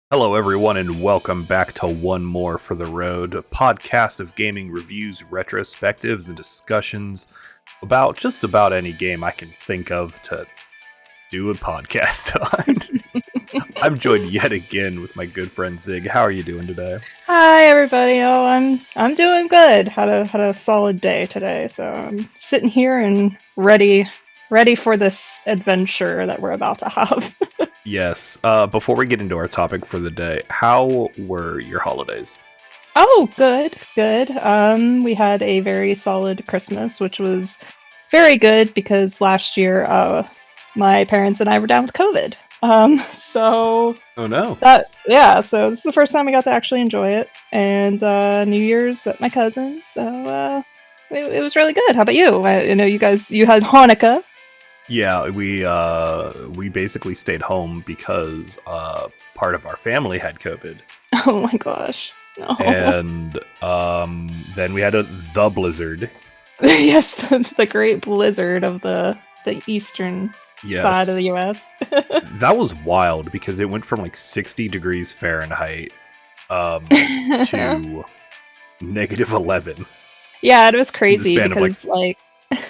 Hello, everyone, and welcome back to One More for the Road, a podcast of gaming reviews, retrospectives, and discussions about just about any game I can think of to do a podcast on. I'm joined yet again with my good friend Zig. How are you doing today? Hi everybody. Oh, I'm doing good. Had a solid day today, so I'm sitting here and ready for this adventure that we're about to have. Yes. Before we get into our topic for the day, how were your holidays? Oh, good. We had a very solid Christmas, which was very good because last year, my parents and I were down with COVID. So Oh no. so this is the first time we got to actually enjoy it, and New Year's at my cousin's. So it was really good. How about you? I know you had Hanukkah. Yeah, we basically stayed home because part of our family had COVID. Oh my gosh, no. And then we had the blizzard. Yes, the great blizzard of the eastern side of the Yes, U.S. that was wild because it went from like 60 degrees Fahrenheit to -11 Yeah, it was in the crazy span of like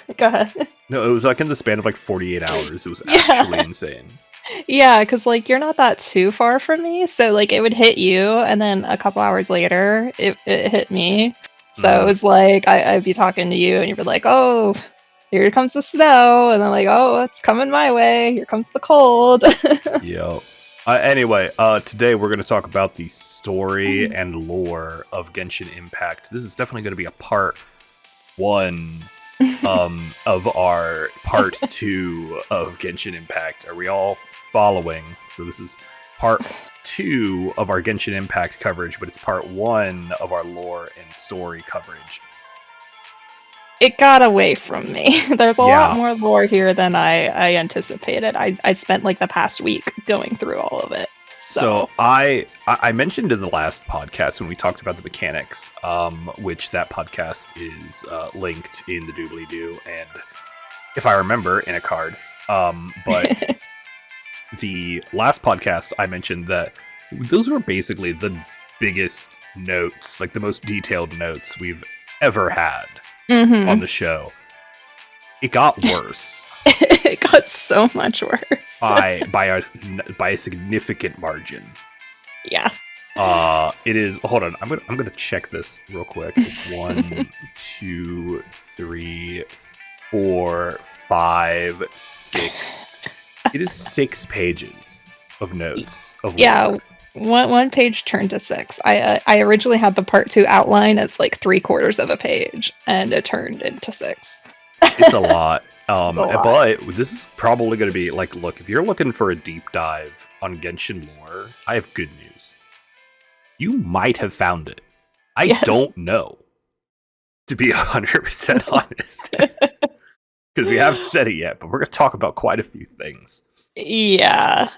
because go ahead. no, it was like in the span of like 48 hours. It was actually Yeah, insane. yeah, because you're not that too far from me, so it would hit you, and then a couple hours later, it hit me. So it Hmm. was like I'd be talking to you, and you'd be like, "Oh, here comes the snow," and then "Oh, it's coming my way. Here comes the cold." Yeah. Anyway, today we're going to talk about the story and lore of Genshin Impact. This is definitely going to be a part one of our part two of Genshin Impact. Are we all following? So this is part two of our Genshin Impact coverage, but it's part one of our lore and story coverage. It got away from me. There's a lot Yeah. more lore here than I anticipated. I spent like the past week going through all of it. So So I mentioned in the last podcast when we talked about the mechanics, which that podcast is linked in the doobly doo, and if I remember, in a card. But the last podcast, I mentioned that those were basically the biggest notes, like the most detailed notes we've ever had on hmm the show. It got worse it got so much worse. by a significant margin. Yeah. It is. Hold on, I'm gonna check this real quick. It's 1, 2, 3, 4, 5, 6. It is 6 pages of notes of Yeah, lore. one page turned to six. I originally had the part two outline as like three-quarters of a page, and it turned into six. It's a lot. It's a lot. But this is probably going to be like, look, if you're looking for a deep dive on Genshin lore, I have good news. You might have found it. I Yes. don't know, to be 100% honest, because we haven't said it yet. But we're going to talk about quite a few things. Yeah.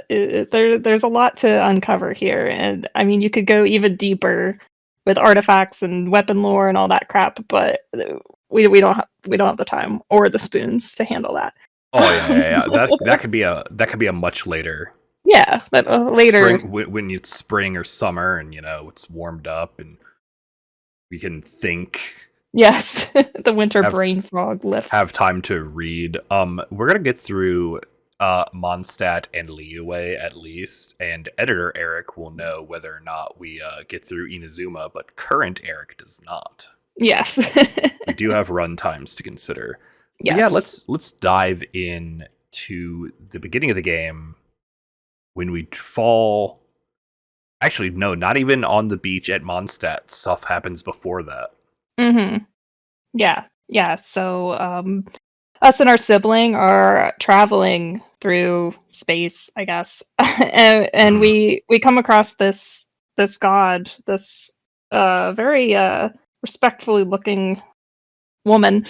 There's a lot to uncover here, and I mean, you could go even deeper with artifacts and weapon lore and all that crap, but we don't have the time or the spoons to handle that. Oh yeah. That could be a much later Yeah, but later, spring when it's spring or summer, and it's warmed up and we can think, yes, the winter have brain fog lifts. have time to read. We're gonna get through Mondstadt and Liyue at least, and editor Eric will know whether or not we get through Inazuma, but current Eric does not. Yes, We do have run times to consider. But yeah, yes. let's dive in to the beginning of the game when we fall. Actually, no, not even on the beach at Mondstadt. Stuff happens before that. Mm-hmm. Yeah. So, us and our sibling are traveling through space, I guess, and Mhm. we come across this god, this very respectfully looking woman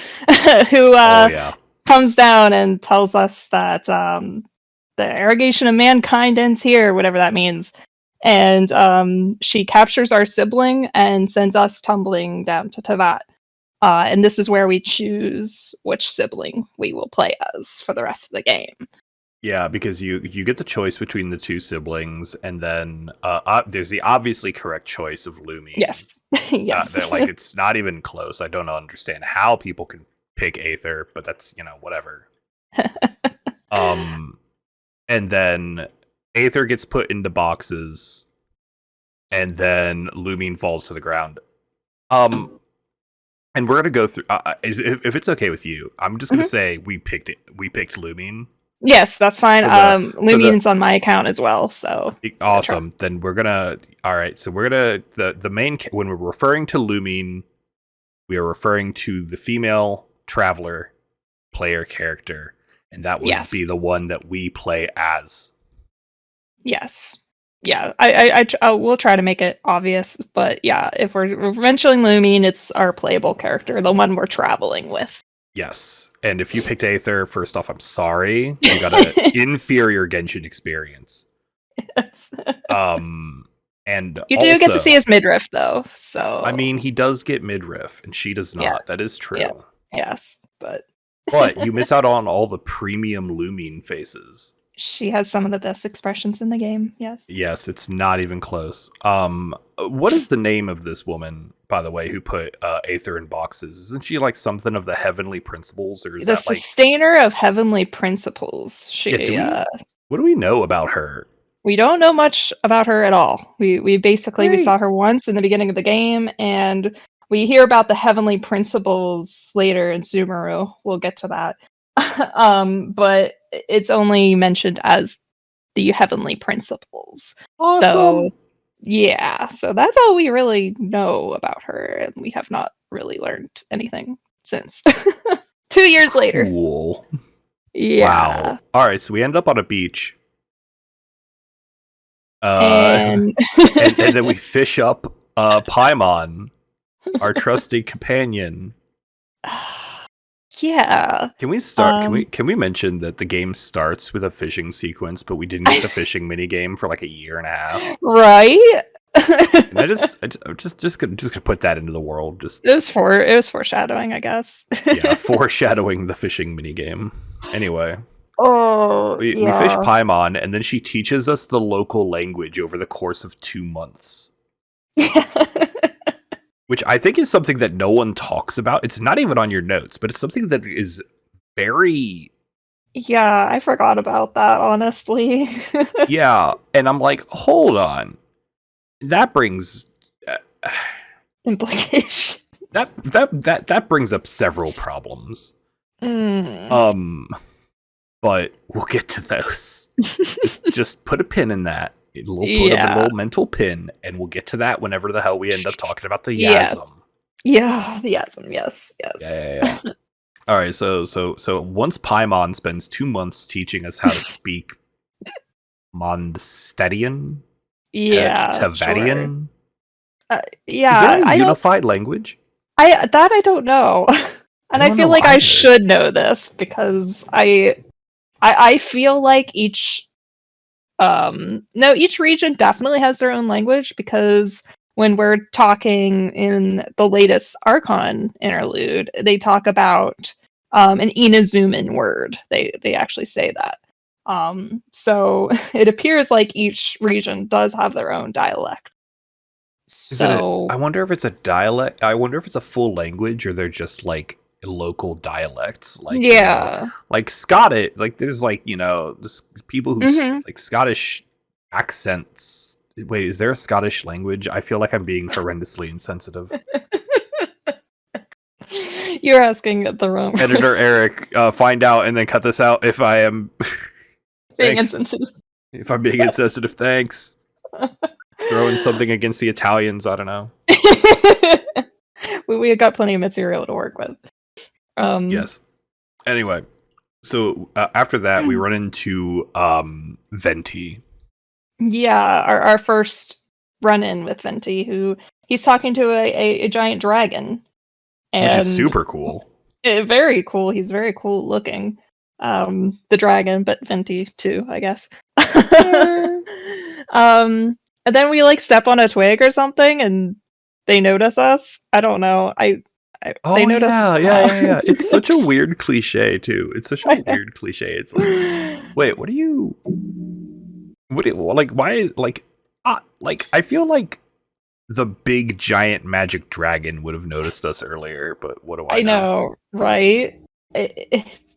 who Oh yeah. comes down and tells us that the irrigation of mankind ends here, whatever that means. And she captures our sibling and sends us tumbling down to Tavat. And this is where we choose which sibling we will play as for the rest of the game. Yeah, because you get the choice between the two siblings, and then there's the obviously correct choice of Lumine. Yes. Yes. That like it's not even close. I don't understand how people can pick Aether, but that's whatever. Um, and then Aether gets put into boxes, and then Lumine falls to the ground. And we're gonna go through. If it's okay with you, I'm just gonna say we picked it. We picked Lumine. Yes, that's fine. Lumine's the on my account as well, so awesome. Then we're gonna. All right, so we're gonna the main when we're referring to Lumine, we are referring to the female traveler player character, and that will be the one that we play as. Yes. Yeah, I will try to make it obvious, but yeah, if we're mentioning Lumine, it's our playable character, the one we're traveling with. Yes, and if you picked Aether, first off, I'm sorry. You got an inferior Genshin experience. Yes. And you do get to see his midriff, though. So I mean, he does get midriff, and she does not. Yeah. That is true. Yeah. Yes, but you miss out on all the premium Lumine faces. She has some of the best expressions in the game. Yes. Yes, it's not even close. What is the name of this woman, by the way, who put Aether in boxes? Isn't she like something of the heavenly principles, or is the that like sustainer of heavenly principles? She. What do we know about her? We don't know much about her at all. We basically we saw her once in the beginning of the game, and we hear about the heavenly principles later in Sumeru. We'll get to that. But it's only mentioned as the heavenly principles. Awesome. So yeah, so that's all we really know about her, and we have not really learned anything since. 2 years later. Cool. Yeah. Wow. All right, so we end up on a beach. And then we fish up Paimon, our trusty companion. Yeah. Can we start? Can we mention that the game starts with a fishing sequence, but we didn't get the fishing mini game for like a year and a half? Right. And I just gonna put that into the world. It was foreshadowing, I guess. Yeah, foreshadowing the fishing mini game. Anyway. We fish Paimon, and then she teaches us the local language over the course of 2 months. Which I think is something that no one talks about. It's not even on your notes, but it's something that is very... Yeah, I forgot about that, honestly. Yeah, and I'm like, hold on. That brings... implications. That brings up several problems. But we'll get to those. just put a pin in that. We'll put a little mental pin, and we'll get to that whenever the hell we end up talking about the Yasm. Yeah, the Yasm. Yes. Yeah. All right. So once Paimon spends 2 months teaching us how to speak Mondstadtian, Tavadian. Sure. Is that a unified language? I don't know, and I feel like I should know this because I feel like each region definitely has their own language, because when we're talking in the latest Archon interlude, they talk about an Inazuman word. They actually say that. So it appears like each region does have their own dialect. So I wonder if it's a dialect. I wonder if it's a full language, or they're just like local dialects, like like Scottish, like there's like people who like Scottish accents. Wait, is there a Scottish language? I feel like I'm being horrendously insensitive. You're asking the wrong editor Eric. Find out and then cut this out if I am being insensitive. If I'm being insensitive, thanks. Throwing something against the Italians, I don't know. We got plenty of material to work with. Yes. Anyway, so after that, we run into Venti. Yeah, our first run-in with Venti, who he's talking to a giant dragon. And which is super cool. Very cool. He's very cool looking. The dragon, but Venti too, I guess. And then we like step on a twig or something, and they notice us. I don't know. Oh They notice yeah, us yeah, now. yeah, yeah. It's such a weird cliche too. It's such a weird cliche. It's like, wait, what are you? What do you, like? Why? Like I feel like the big giant magic dragon would have noticed us earlier, but what do I I know? know, right?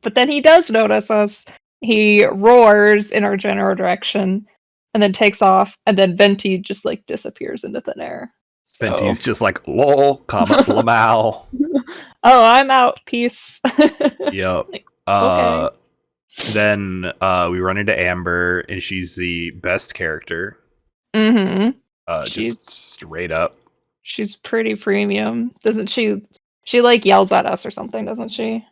But then he does notice us. He roars in our general direction, and then takes off, and then Venti just like disappears into thin air. So, Venti's just like lol, comma lamau. oh, I'm out. Peace. Yep. Like, okay. Uh, then we run into Amber, and she's the best character. Mm-hmm. Just She's straight up. she's pretty premium, doesn't she? She like yells at us or something, doesn't she?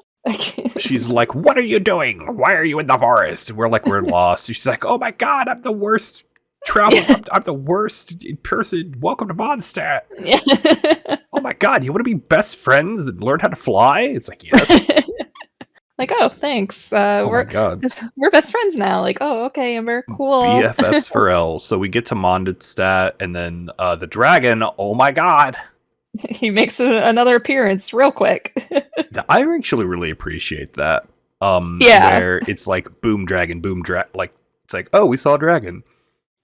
She's like, "What are you doing? Why are you in the forest?" We're like, "We're lost." She's like, "Oh my god, I'm the worst travel. I'm the worst person. Welcome to Mondstadt. Yeah. Oh my god, you want to be best friends and learn how to fly?" It's like, yes. Like, oh, thanks. Oh my god. We're best friends now. Like, oh, okay, Amber, cool. BFFs for L. So we get to Mondstadt, and then the dragon. Oh my god. He makes another appearance real quick. I actually really appreciate that. Yeah. Where it's like boom dragon, like it's like, oh, we saw a dragon.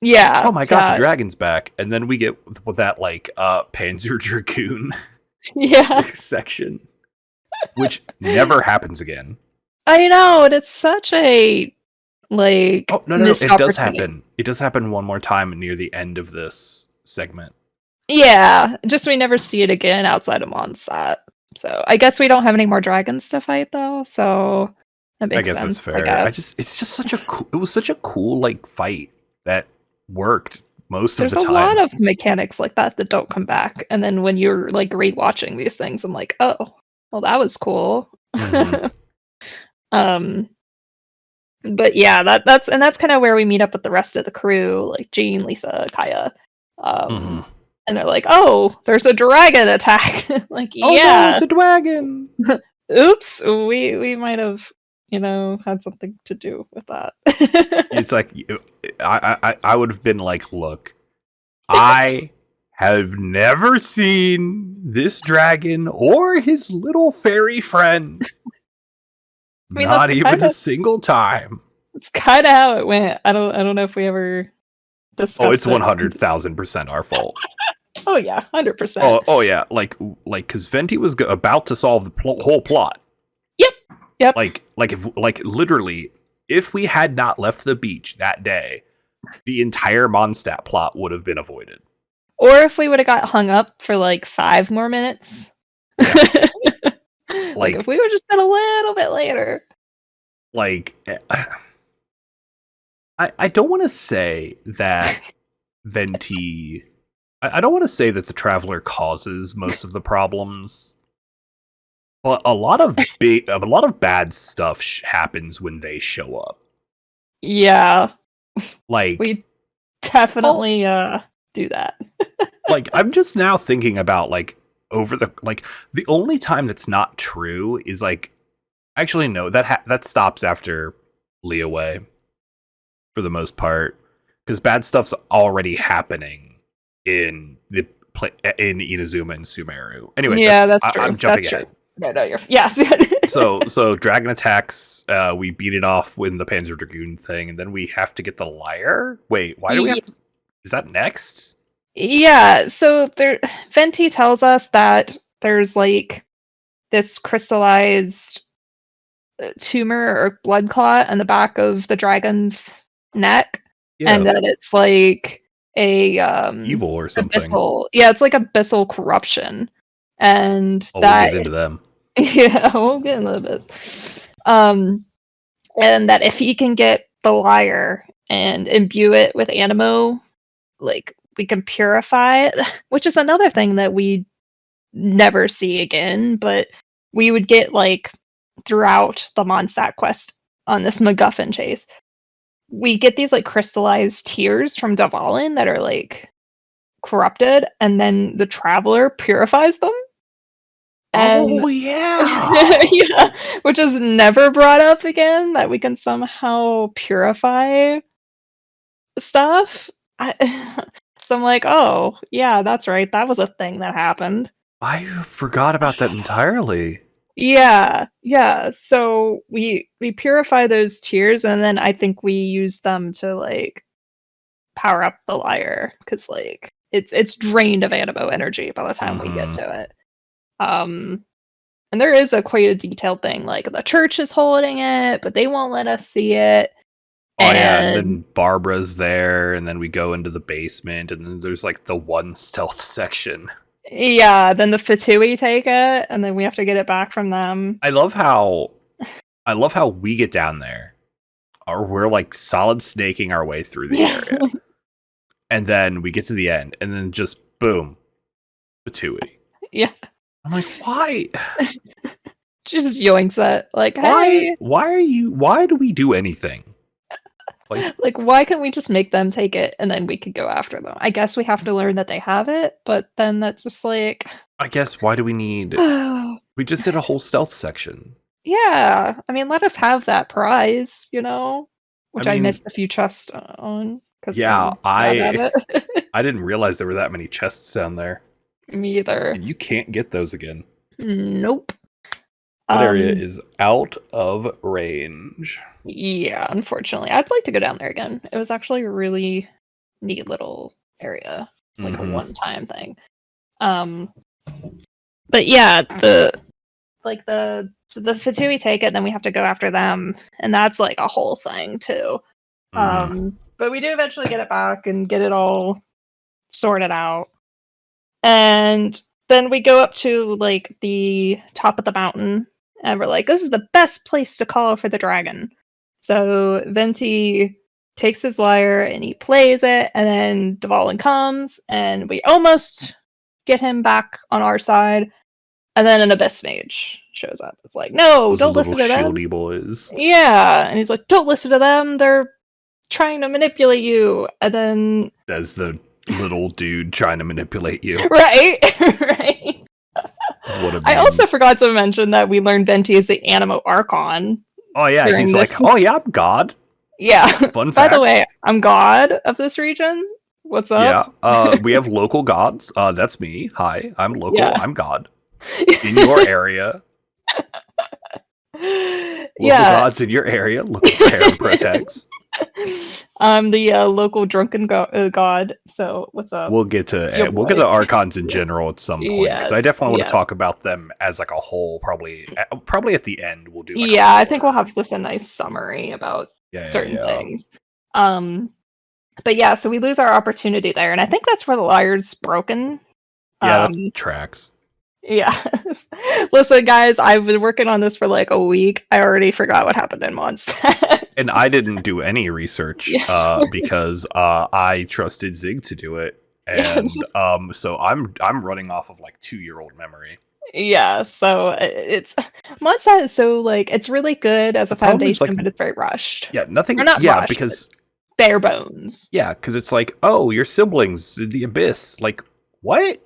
Yeah. Oh my god, the Yeah. dragon's back. And then we get with that like Panzer Dragoon Yeah. section, which never happens again. I know, and it's such a like Oh no, missed it does opportunity. happen. It does happen one more time near the end of this segment. Yeah, just we never see it again outside of Mondstadt. So I guess we don't have any more dragons to fight though. So that I makes guess that's sense. I fair. guess It's just such a cool. It was such a cool like fight that worked most of there's the a time. lot of mechanics like that that don't come back, and then when you're like rewatching these things, I'm like, oh, well, that was cool. Mhm. um, but yeah, that's kind of where we meet up with the rest of the crew, like Jean, Lisa, Kaya. Mhm. And they're like, "Oh, there's a dragon attack!" Like, Oh no, yeah, it's a dragon. oops, we might have, had something to do with that. It's like I would have been like, look, I have never seen this dragon or his little fairy friend. I mean, that's Not even kind a of single time. it's kind of how it went. I don't know if we ever Oh, it's discussed it. 100,000% our fault. Oh yeah, 100%. Oh yeah, because Venti was about to solve the whole plot. Yep. If literally, if we had not left the beach that day, the entire Mondstadt plot would have been avoided. Or if we would have got hung up for like 5 more minutes. Yeah. Like if we would just been a little bit later. Like, I don't want to say that Venti. I don't want to say that the Traveler causes most of the problems, but a lot of bad stuff happens when they show up. Yeah, Like, we definitely do that. like I'm just now thinking about like the only time that's not true is like actually no that stops after Liyue for the most part because bad stuff's already happening in in Inazuma and Sumeru. Anyway, Yeah, that's true. I'm jumping That's ahead. true. No, you're yes. So dragon attacks. We beat it off with the Panzer Dragoon thing, and then we have to get the lyre. Wait, why do we have? Is that next? Yeah, so Venti tells us that there's like this crystallized tumor or blood clot in the back of the dragon's neck, and that it's like a Evil or something. abyssal. Yeah, it's like abyssal corruption, and Oh, that we'll get into them. yeah, we'll get into this. And that if he can get the lyre and imbue it with animo, like we can purify it, which is another thing that we never see again, but we would get like throughout the Mondstadt quest on this MacGuffin chase. We get these like crystallized tears from Dvalin that are like corrupted, and then the Traveler purifies them. And oh yeah, yeah, which is never brought up again, that we can somehow purify stuff. So I'm like, oh yeah, that's right. That was a thing that happened. I forgot about that entirely. Yeah, yeah. So we purify those tears, and then I think we use them to like power up the lyre because like it's drained of animo energy by the time we get Mm-hmm. to it. And there is a quite a detailed thing. Like the church is holding it, but they won't let us see it. Oh yeah, and And then Barbara's there, and then we go into the basement, and then there's like the one stealth section. yeah, then the Fatui take it, and then we have to get it back from them. I love how we get down there, or we're like solid snaking our way through the Yeah, area, and then we get to the end, and then just boom, Patui. yeah. I'm like, why? Just yoinks it. Like, hey, Why do we do anything? like why can't we just make them take it and then we could go after them? I guess we have to learn that they have it, but then that's just like I guess why do we need? We just did a whole stealth section. yeah. I mean, let us have that prize, you know? Which I mean, missed a few chests on because yeah, I'm bad at it. I didn't realize there were that many chests down there. Me either. And you can't get those again. Nope. That area is out of range. Yeah, unfortunately. I'd like to go down there again. It was actually a really neat little area. Like a one-time thing. But yeah, so the Fatui take it, then we have to go after them, and that's like a whole thing too. But we do eventually get it back and get it all sorted out. And then we go up to like the top of the mountain, and we're like, this is the best place to call for the dragon. So Venti takes his lyre and he plays it, and then Dvalin comes, and we almost get him back on our side. And then an Abyss Mage shows up. It's like, no, Those don't listen to them. shieldy boys. Yeah, and he's like, don't listen to them. They're trying to manipulate you. And then As the little dude trying to manipulate you. right, right. What a I also forgot to mention that we learned Venti is the Animo Archon. Oh yeah, he's this. like, oh yeah, I'm God. Yeah. Fun By fact. the way, I'm God of this region. What's up? Yeah, we have local gods. That's me. Hi, I'm local. Yeah. I'm God. In your area. Local gods in your area. Local for harem protects. I'm the local drunken god. So what's up? We'll get to archons in general at some point because I definitely want to talk about them as like a whole. Probably at the end we'll do. Like I think we'll have just a nice summary about certain things. But yeah, so we lose our opportunity there, and I think that's where the lyre's broken. Yeah, that tracks. Yeah. Listen, guys, I've been working on this for like a week. I already forgot what happened in Mondstadt. And I didn't do any research because I trusted Zig to do it. And so I'm running off of like 2-year-old memory. Yeah, so it's Mondstadt is so like it's really good as a foundation, but it's very rushed. Yeah, nothing. Not rushed, because bare bones. Yeah, because it's like, oh, your siblings in the abyss. Like, what?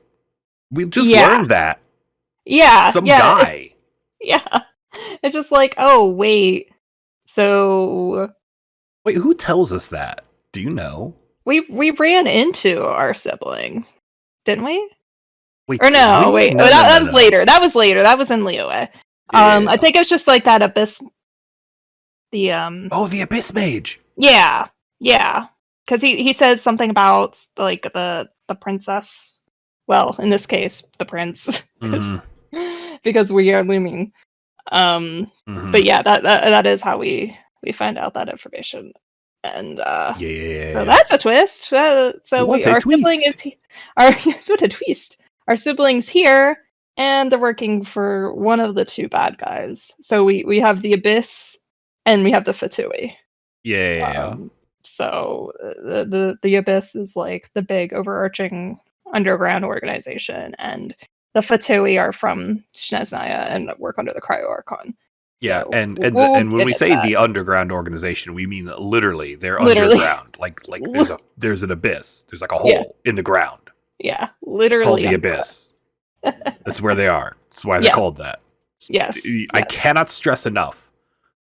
We just learned that. Yeah, some guy. Yeah, it's just like, oh wait, so wait, who tells us that? Do you know? We ran into our sibling, didn't we? Wait, or no, wait, that was later. That was later. That was in Liyue. I think it's just like that abyss. The the abyss mage. Yeah, because he says something about like the princess. Well, in this case, the prince, because we are looming. But yeah, that is how we find out that information, and so that's a twist. So our sibling is what a twist. Our siblings here, and they're working for one of the two bad guys. So we have the Abyss, and we have the Fatui. So the Abyss is like the big overarching underground organization, and the Fatui are from Snezhnaya and work under the Cryo Archon. Yeah, so and when we say the underground organization, we mean literally they're underground. Like there's an abyss. There's like a hole in the ground. Yeah, literally called the abyss. That's where they are. That's why they're called that. Yes. I cannot stress enough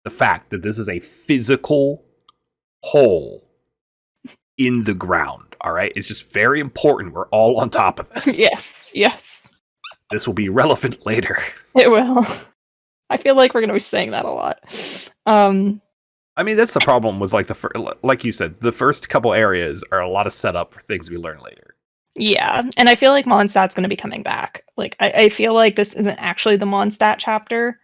the fact that this is a physical hole in the ground. All right, it's just very important. We're all on top of this. Yes. This will be relevant later. It will. I feel like we're going to be saying that a lot. I mean, that's the problem with like you said, the first couple areas are a lot of setup for things we learn later. Yeah, and I feel like Mondstadt's going to be coming back. Like, I feel like this isn't actually the Mondstadt chapter.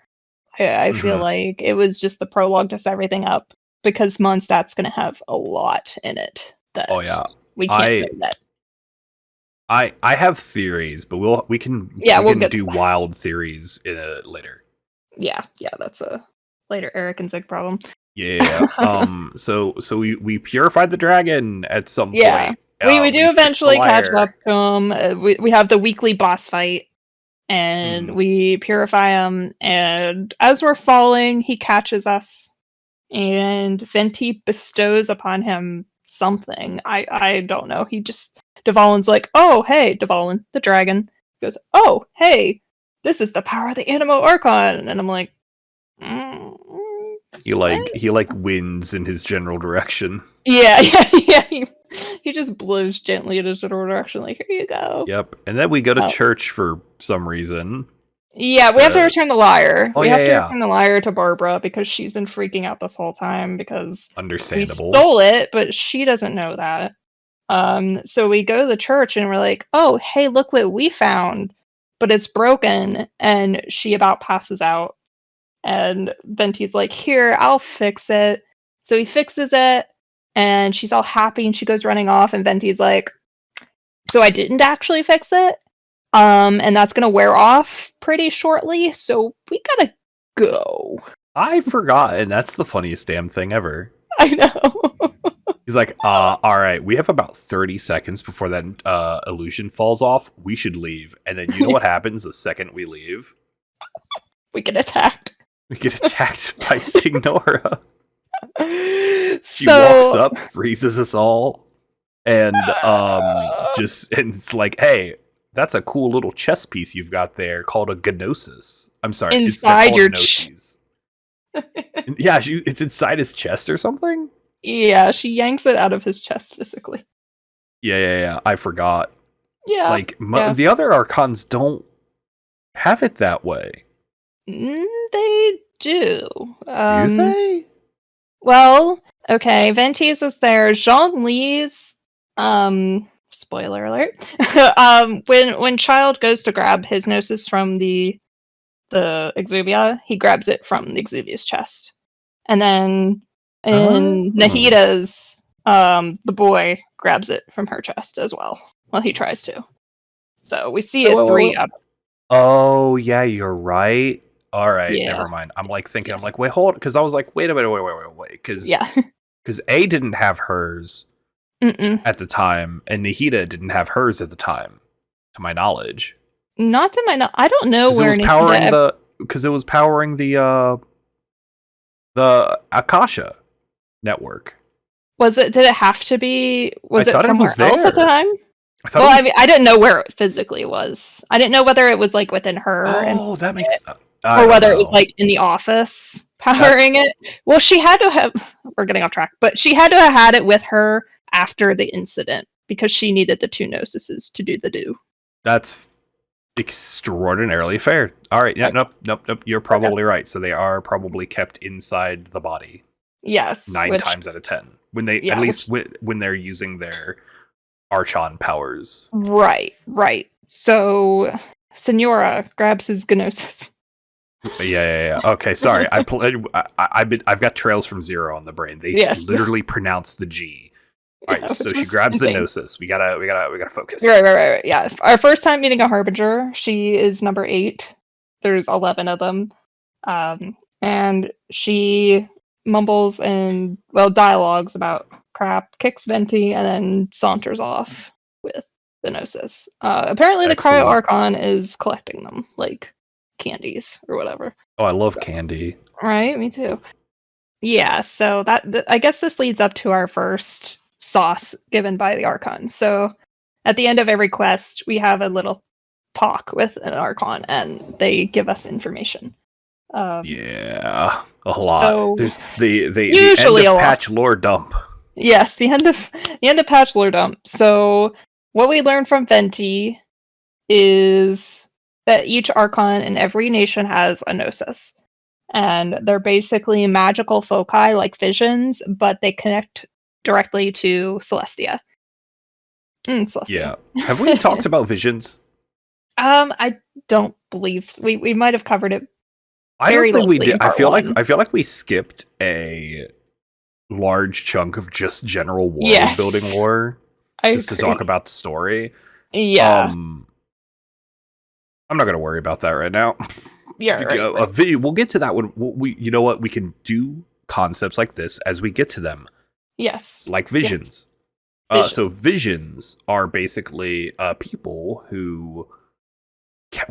I feel like it was just the prologue to set everything up, because Mondstadt's going to have a lot in it that we can't know yet. I have theories, but we can do wild theories later. Yeah, that's a later Eric and Zig problem. Yeah. So we purified the dragon at some point. We do eventually catch up to him. We have the weekly boss fight, and we purify him. And as we're falling, he catches us, and Venti bestows upon him something. I don't know. Dvalin's like, "Oh, hey, Dvalin, the dragon." He goes, "Oh, hey, this is the power of the Animo Archon," and I'm like, he wins in his general direction. Yeah. He just blows gently in his general direction, like, "Here you go." Yep, and then we go to church for some reason. Yeah, we have to return the lyre. We have to return the lyre to Barbara, because she's been freaking out this whole time because understandable. We stole it, but she doesn't know that. So we go to the church and we're like, "Oh, hey, look what we found, but it's broken," and she about passes out. And Venti's like, "Here, I'll fix it." So he fixes it, and she's all happy, and she goes running off, and Venti's like, "So I didn't actually fix it, and that's gonna wear off pretty shortly, so we gotta go." I forgot, and that's the funniest damn thing ever. I know. He's like, alright, we have about 30 seconds before that illusion falls off. We should leave. And then you know what happens the second we leave? We get attacked. We get attacked by Signora. She walks up, freezes us all, and it's like, "Hey, that's a cool little chess piece you've got there called a gnosis." I'm sorry, inside your gnosis. Yeah, it's inside his chest or something? Yeah, she yanks it out of his chest physically. Yeah. I forgot. Yeah. The other Archons don't have it that way. They do. Do they? Well, okay, Venti's was there. Zhongli's, spoiler alert. When Child goes to grab his gnosis from the Xuvia, he grabs it from the Xuvia's chest. And then Nahida's, the boy grabs it from her chest as well. Well, he tries to. So we see it three out. Oh, yeah, you're right. All right, never mind. I'm like thinking, I'm like, wait, hold, because I was like, wait a minute, wait, because A didn't have hers at the time, and Nahida didn't have hers at the time, to my knowledge. Not to my knowledge. I don't know where Nahida. Because it was powering the Akasha network. Was it? Did it have to be? Was it somewhere else at the time? I mean, I didn't know where it physically was. I didn't know whether it was like within her. Oh, that makes. Or whether it was like in the office powering it. Well, she had to have. We're getting off track, but she had to have had it with her after the incident because she needed the two gnosises to do the do. That's extraordinarily fair. All right. Yeah. Nope. You're probably right. So they are probably kept inside the body. Yes. 9 times out of 10. When they at least when they're using their Archon powers. Right. So Signora grabs his gnosis. Yeah. Okay, sorry. I've got Trails from Zero on the brain. They literally pronounce the G. All right, so she grabs the gnosis. We gotta focus. Right. Yeah, our first time meeting a harbinger. She is number 8. There's 11 of them, and she mumbles and dialogues about crap, kicks Venti, and then saunters off with the gnosis. Apparently, the Cryo Archon is collecting them like candies or whatever. Oh, I love candy. Right, me too. Yeah, so I guess this leads up to our first sauce given by the Archon. So at the end of every quest, we have a little talk with an Archon, and they give us information. A lot. So there's the end of patch lore dump. Yes, the end of patch lore dump. So what we learned from Venti is that each archon in every nation has a gnosis. And they're basically magical foci like visions, but they connect directly to Celestia. Celestia. Yeah. Have we talked about visions? I don't believe we might have covered it I don't very think we lightly did. in part one. I feel like we skipped a large chunk of just general world Yes. building lore I just to agree. talk about the story. Yeah. I'm not gonna worry about that right now. Yeah, right. We'll get to that one. You know what? We can do concepts like this as we get to them. Yes. Like visions. Yes. So visions are basically people who,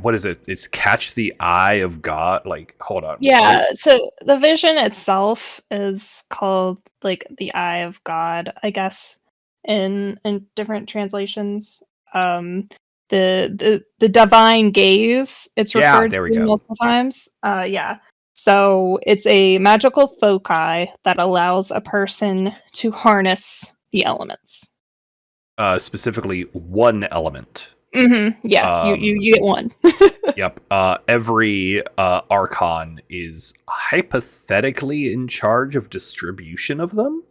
what is it? It's catch the eye of God. Like, hold on. Yeah, so the vision itself is called like the eye of God, I guess, in different translations. The divine gaze, it's Yeah, referred to there we go. multiple times. Yeah. So it's a magical foci that allows a person to harness the elements. Specifically, one element. Yes, you get one. Yep. Every archon is hypothetically in charge of distribution of them.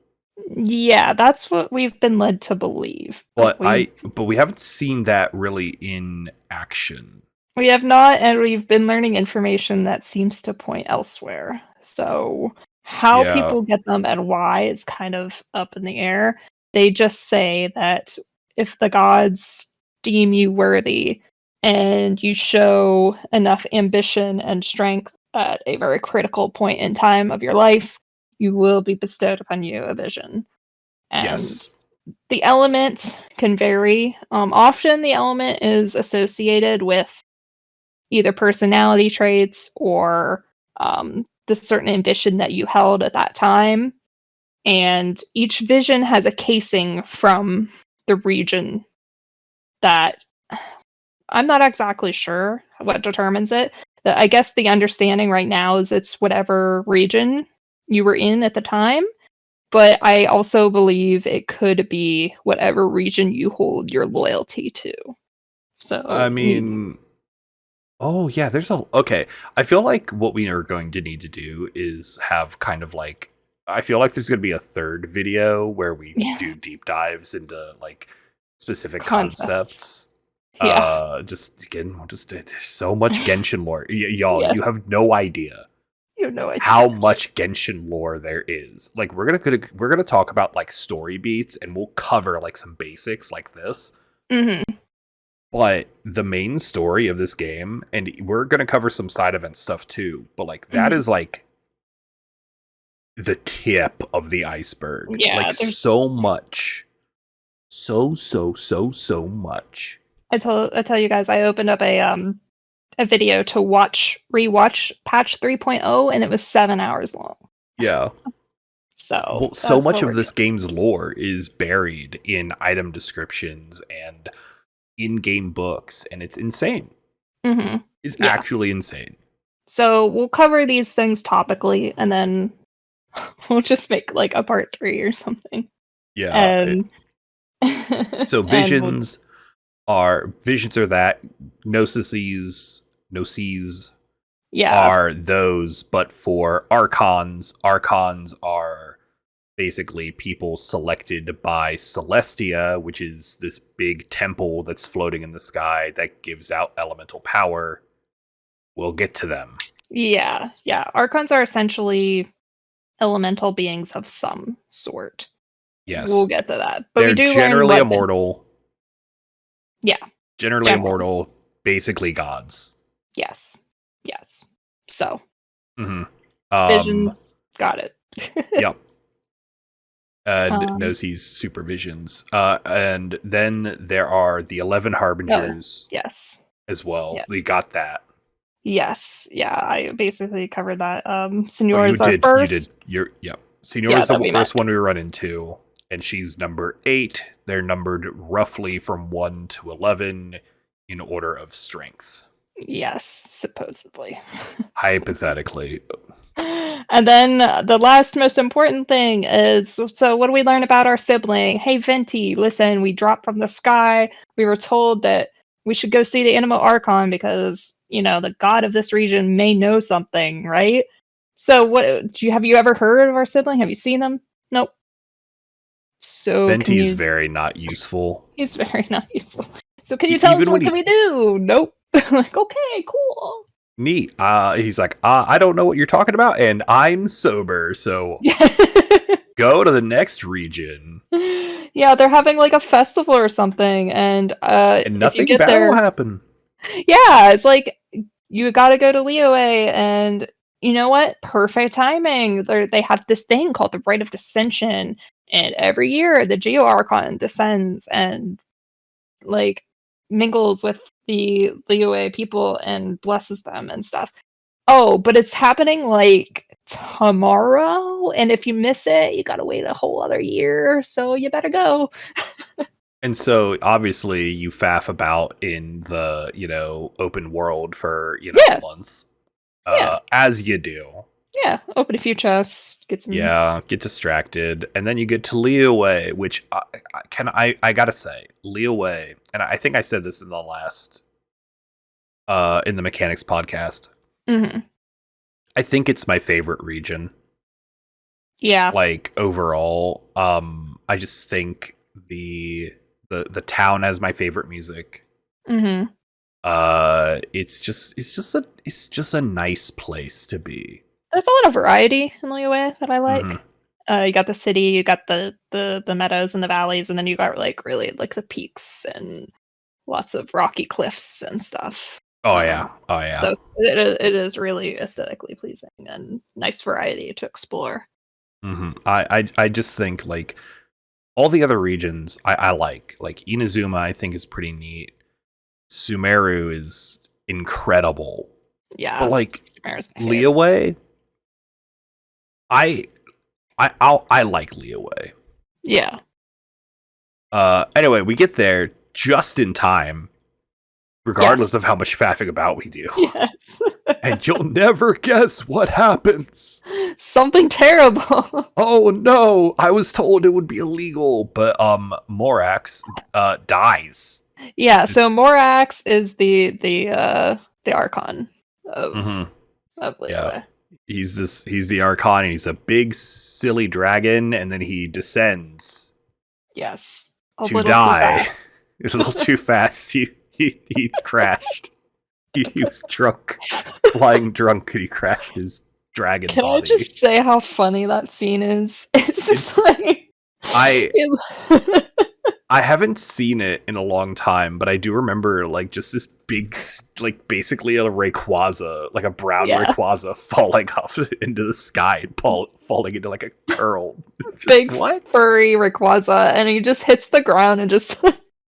Yeah, that's what we've been led to believe. But we haven't seen that really in action. We have not, and we've been learning information that seems to point elsewhere. So how people get them and why is kind of up in the air. They just say that if the gods deem you worthy and you show enough ambition and strength at a very critical point in time of your life, you will be bestowed upon you a vision. And Yes. the element can vary. Often the element is associated with either personality traits or the certain ambition that you held at that time. And each vision has a casing from the region that I'm not exactly sure what determines it. I guess the understanding right now is it's whatever region you were in at the time. But I also believe it could be whatever region you hold your loyalty to. So I mean, oh yeah, okay. I feel like what we are going to need to do is have kind of like, I feel like there's going to be a third video where we do deep dives into like specific concepts. Yeah. Just there's so much Genshin lore, y'all. Yes. You have no idea. You have no idea how much Genshin lore there is. Like we're gonna talk about like story beats, and we'll cover like some basics like this. Mm-hmm. But the main story of this game, and we're gonna cover some side event stuff too. But like that is like the tip of the iceberg. Yeah, like so much, so much. I tell you guys, I opened up a video to rewatch patch 3.0, and it was 7 hours long. Yeah. So much of this game's lore is buried in item descriptions and in-game books, and it's insane. Mm-hmm. It's actually insane. So we'll cover these things topically, and then we'll just make like a part 3 or something. Yeah. So visions are that gnosis are those, but for archons are basically people selected by Celestia, which is this big temple that's floating in the sky that gives out elemental power. We'll get to them. Yeah. Archons are essentially elemental beings of some sort. Yes. We'll get to that. But they're we do generally immortal. Yeah. Generally immortal, basically gods. Yes. So. Mm-hmm. Visions. Got it. Yep. And Gnosis supervisions. And then there are the 11 harbingers. Yes. As well. Yep. We got that. Yes. Yeah, I basically covered that. Senor is our first. Senor is the first one we run into, and she's number 8. They're numbered roughly from 1 to 11 in order of strength. Yes, supposedly. Hypothetically. And then the last most important thing is, so what do we learn about our sibling? Hey, Venti, listen, we dropped from the sky. We were told that we should go see the Anima Archon because, the god of this region may know something, right? So have you ever heard of our sibling? Have you seen them? Nope. So Venti is very not useful. He's very not useful. So can you tell us what can we do? Nope. Like, okay, cool. Neat. He's like, I don't know what you're talking about, and I'm sober, so go to the next region. Yeah, they're having like a festival or something, and nothing bad will happen. Yeah, it's like you got to go to Liyue, and you know what? Perfect timing. They have this thing called the Rite of Descension, and every year the Geo Archon descends and like mingles with the Liyue people and blesses them and stuff. Oh, but it's happening like tomorrow, and if you miss it, you gotta wait a whole other year, so you better go. And so obviously you faff about in the, open world for, months. As you do. Yeah, open a few chests, get some. Yeah, get distracted, and then you get to Liyue, which I gotta say, Liyue, and I think I said this in the last, in the mechanics podcast. Mm-hmm. I think it's my favorite region. Yeah, like overall, I just think the town has my favorite music. Mm-hmm. It's just a nice place to be. There's a lot of variety in Liyue that I like. Mm-hmm. You got the city, you got the meadows and the valleys, and then you got like really like the peaks and lots of rocky cliffs and stuff. Oh yeah. So it is really aesthetically pleasing and nice variety to explore. Mm-hmm. I just think like all the other regions I like Inazuma I think is pretty neat. Sumeru is incredible. Yeah, but like Liyue, I like Liyue. Yeah. Anyway, we get there just in time, regardless of how much faffing about we do. Yes. And you'll never guess what happens. Something terrible. Oh no! I was told it would be illegal, but Morax dies. Yeah, so Morax is the Archon of Liyue. Yeah. He's the Archon, and he's a big silly dragon, and then he descends. Yes. To die. A little too fast. He crashed. He was drunk, flying drunk, and he crashed his dragon body. Can I just say how funny that scene is? It's just like I haven't seen it in a long time, but I do remember like just this big, like basically a Rayquaza, like a brown Rayquaza falling off into the sky and falling into like a curl. Big furry Rayquaza, and he just hits the ground and just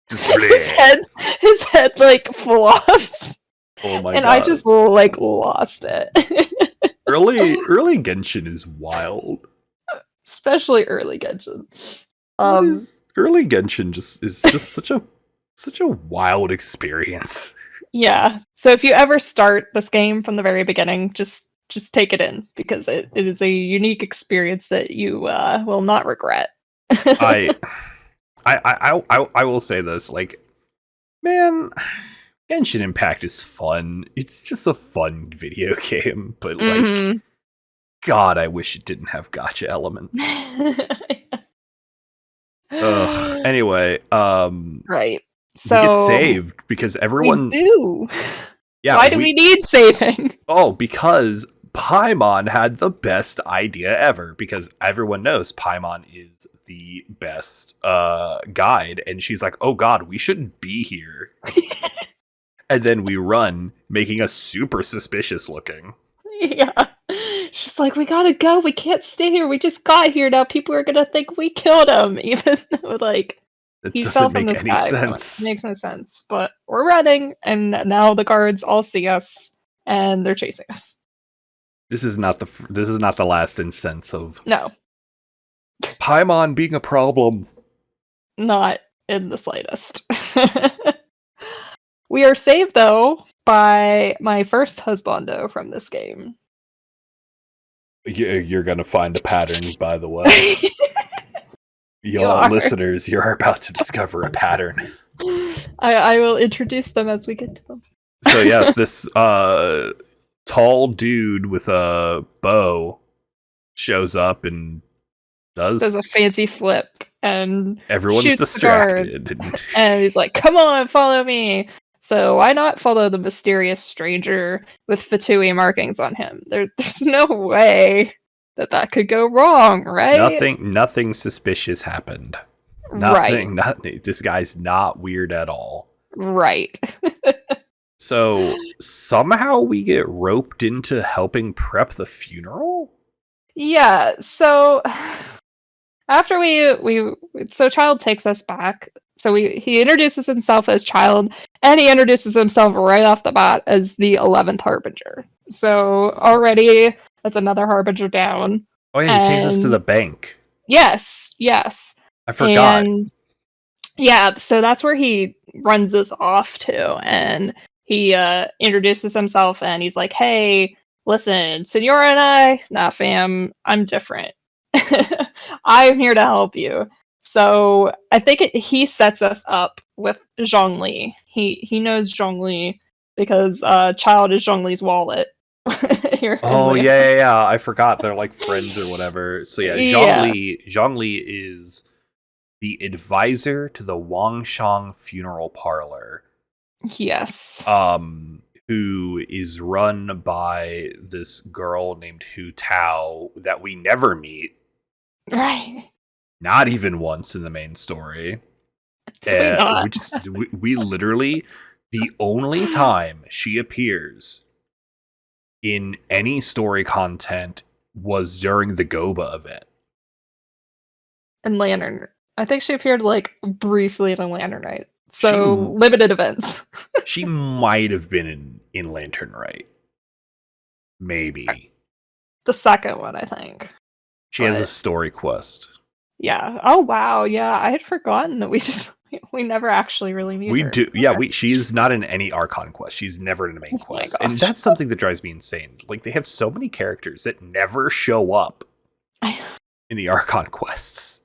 his head like flops. Oh my god! And I just like lost it. early Genshin is wild, especially early Genshin. Early Genshin is just such a wild experience. Yeah. So if you ever start this game from the very beginning, just take it in because it is a unique experience that you will not regret. I will say this, like, man, Genshin Impact is fun. It's just a fun video game, but like, God, I wish it didn't have gacha elements. Anyway, right. So we get saved because everyone do. Yeah. Why do we need saving? Oh, because Paimon had the best idea ever. Because everyone knows Paimon is the best guide, and she's like, "Oh God, we shouldn't be here." And then we run, making us super suspicious looking. Yeah. She's like, we gotta go. We can't stay here. We just got here. Now people are gonna think we killed him, even though like he fell from the sky. It makes no sense. But we're running, and now the guards all see us, and they're chasing us. This is not the last instance of Paimon being a problem. Not in the slightest. We are saved though by my first husbando from this game. You're gonna find a pattern, by the way. Y'all listeners, you're about to discover a pattern. I will introduce them as we get to them. So yes, this tall dude with a bow shows up and Does does a fancy flip and everyone's shoots the guard. distracted. And he's like, "Come on, follow me." So why not follow the mysterious stranger with Fatui markings on him? There's no way that could go wrong, right? Nothing suspicious happened. Right. This guy's not weird at all. Right. So somehow we get roped into helping prep the funeral? Yeah, so after so Child takes us back. So he introduces himself as Child, and he introduces himself right off the bat as the 11th Harbinger. So already that's another Harbinger down. Oh yeah, he takes us to the bank. Yes. I forgot. And yeah, so that's where he runs us off to, and he introduces himself, and he's like, "Hey, listen, Senora and I, nah, fam, I'm different. I'm here to help you." So I think he sets us up with Zhongli. He knows Zhongli because Child is Zhongli's wallet. Here Oh yeah. I forgot they're like friends or whatever. So yeah, Zhongli is the advisor to the Wangshang funeral parlor. Yes. Who is run by this girl named Hu Tao that we never meet. Right. Not even once in the main story. We literally, the only time she appears in any story content was during the Goba event. And Lantern. I think she appeared like briefly in a Lantern Night. So limited events. She might have been in Lantern Right. Maybe. The second one, I think. She has a story quest. Yeah. Oh wow. Yeah, I had forgotten that we never actually really meet her. Do. Yeah, she's not in any Archon quest. She's never in a main quest. And that's something that drives me insane. Like, they have so many characters that never show up in the Archon quests.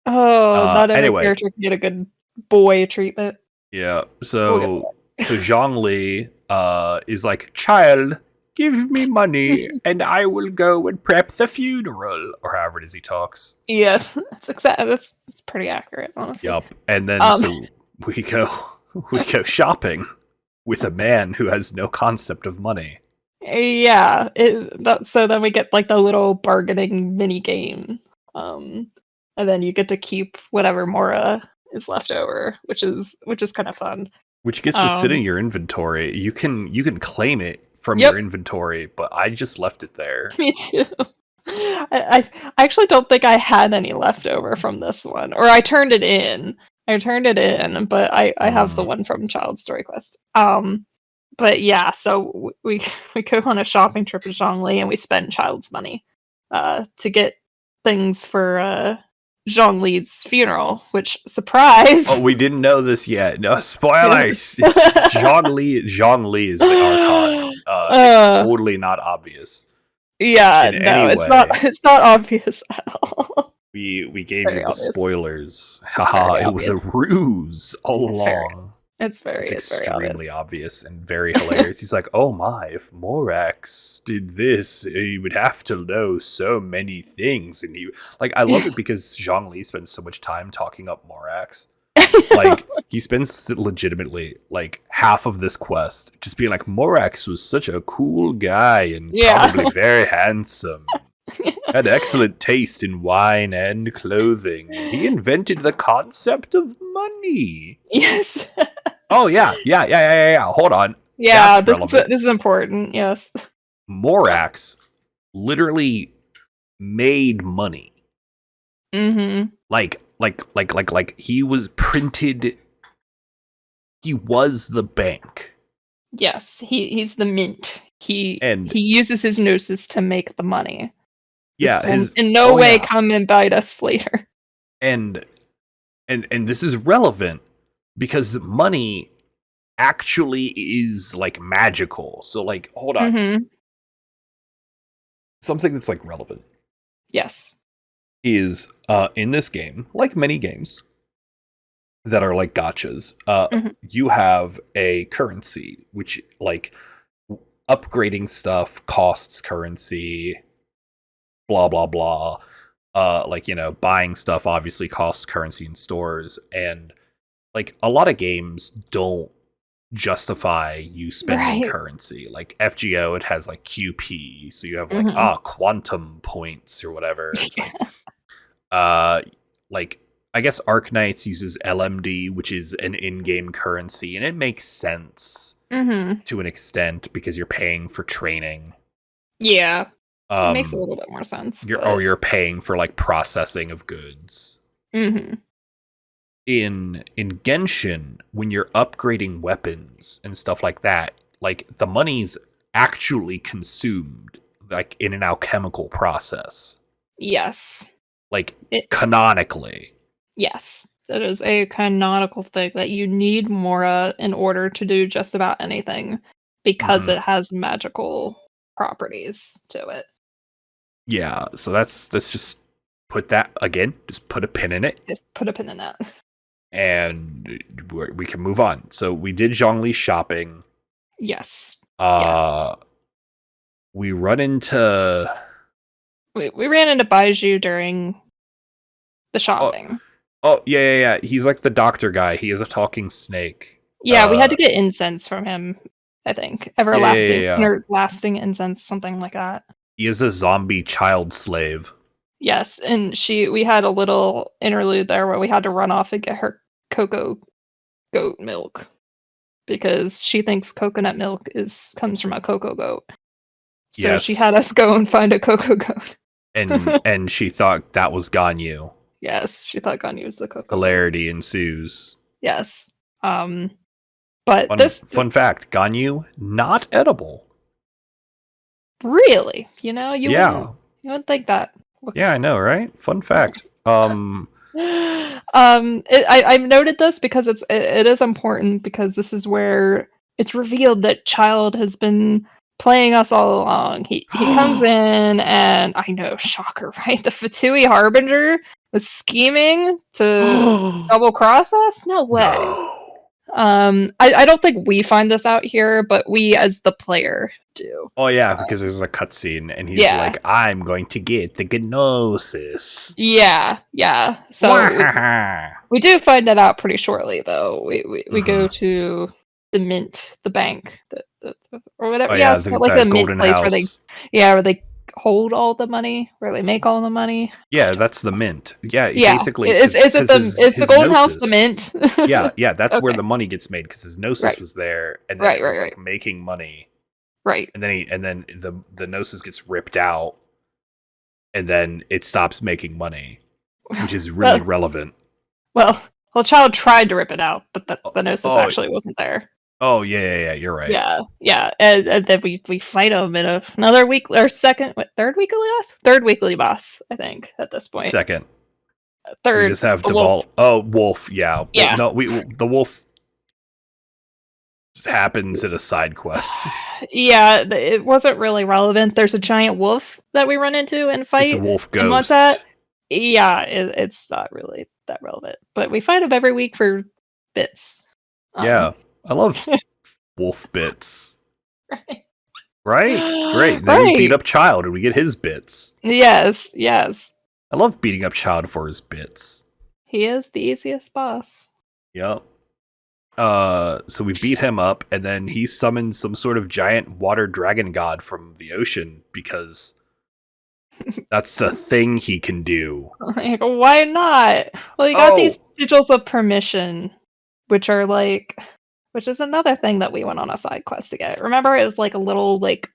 Not every character can get a good boy treatment. Yeah. So Zhongli is like, "Child, give me money and I will go and prep the funeral," or however it is he talks. Yes, that's pretty accurate, honestly. Yup. And then so we go shopping with a man who has no concept of money. Yeah, so then we get like the little bargaining mini game, and then you get to keep whatever Mora is left over, which is kind of fun. Which gets to sit in your inventory. You can claim it from your inventory, but I just left it there. Me too. I actually don't think I had any left over from this one, or I turned it in. But I have the one from Child Story Quest. But yeah, so we go on a shopping trip with Zhongli, and we spend Child's money to get things for Zhongli's funeral, which, surprise! Oh, we didn't know this yet. No spoilers. It's Zhongli is the Archon. It's totally not obvious. Yeah, no, it's not obvious at all. We gave you the spoilers. Haha, it was a ruse all along. It's extremely obvious and very hilarious. He's like, "Oh my, if Morax did this, he would have to know so many things." And I love it because Zhongli spends so much time talking up Morax. Like, he spends legitimately like half of this quest just being like, "Morax was such a cool guy and probably very handsome. Had excellent taste in wine and clothing. He invented the concept of money." Yes. Oh yeah. Hold on. Yeah, this is important. Yes. Morax literally made money. Mm-hmm. Like he was printed. He was the bank. Yes, he's the mint. He uses his gnosis to make the money. Yeah, in no way come and bite us later. And this is relevant because money actually is like magical. So like, hold on. Mm-hmm. Something that's like relevant. Yes. Is in this game, like many games, that are like gotchas. Mhm. You have a currency, which like upgrading stuff costs currency, blah blah blah. Like, buying stuff obviously costs currency in stores, and like a lot of games don't justify you spending Right. currency. Like FGO, it has like QP, so you have like Mhm. quantum points or whatever. It's uh like I guess Arknights uses LMD, which is an in-game currency, and it makes sense Mhm. to an extent because you're paying for training. Yeah. It makes a Um little bit more sense, you're but you're paying for like processing of goods. mhm. In Genshin, when you're upgrading weapons and stuff like that, like the money's actually consumed like in an alchemical process. Yes. Like It canonically. yes. It is a canonical thing that you need Mora in order to do just about anything because hmm it has magical properties to it. Yeah, so let's just put that again, just put a pin in it Just put a pin in that. and we can move on. So we did Zhongli shopping. Yes. Yes. Uh we run into We ran into Baiju during the oh, shopping. oh yeah. He's like the doctor guy. He is a talking snake. Yeah, we had to get incense from him, I think. Yeah. Everlasting incense, something like that. He is a zombie child slave. Yes, and we had a little interlude there where we had to run off and get her cocoa goat milk because she thinks coconut milk comes from a cocoa goat. So she had Yes. us go and find a cocoa goat. And she thought that was Ganyu. Yes, she thought Ganyu was the cocoa goat. Hilarity ensues. Yes. But Fun fact, Ganyu not edible. really, Yeah. you wouldn't think that. Yeah, I know, right? Fun fact. I've noted this because it is important because this is where it's revealed that Child has been playing us all along. He comes in and I know, shocker, right? The Fatui Harbinger was scheming to double cross us? No way. No. I don't think we find this out here, but we as the player do. Oh yeah, because there's a cutscene and he's Yeah. like, I'm going to get the gnosis. Yeah. So we do find that out pretty shortly, though. We go to the mint, the bank, or whatever. Oh Yeah, yeah, it's the like the mint golden place house. where they hold all the money, where they make all the money. Yeah, that's the mint. Yeah, Yeah, basically, is it the golden house the mint? Yeah, that's where Okay. the money gets made because his gnosis Right. was there, and then Right, it was right. like making money, Right. and then the gnosis gets ripped out, and then it stops making money, which is really relevant. Well, Child tried to rip it out, but the gnosis actually wasn't there. Oh yeah, you're right. Yeah, and then we fight him in another week or third weekly boss, I think at this point. Second, Third, we just have the wolf. Oh, wolf. Yeah. Yeah. No, the wolf happens at a side quest. Yeah, it wasn't really relevant. There's a giant wolf that we run into and fight. It's a wolf in ghost. Mondstadt. Yeah, it's not really that relevant, but we fight him every week for bits. Yeah, I love wolf bits. Right. Right? It's great. Then we beat up Child and we get his bits. Yes. I love beating up Child for his bits. He is the easiest boss. Yep. So we beat him up, and then he summons some sort of giant water dragon god from the ocean because that's a thing he can do. Like, why not? Well, you got these sigils of permission, which is another thing that we went on a side quest to get. Remember, it was like a little like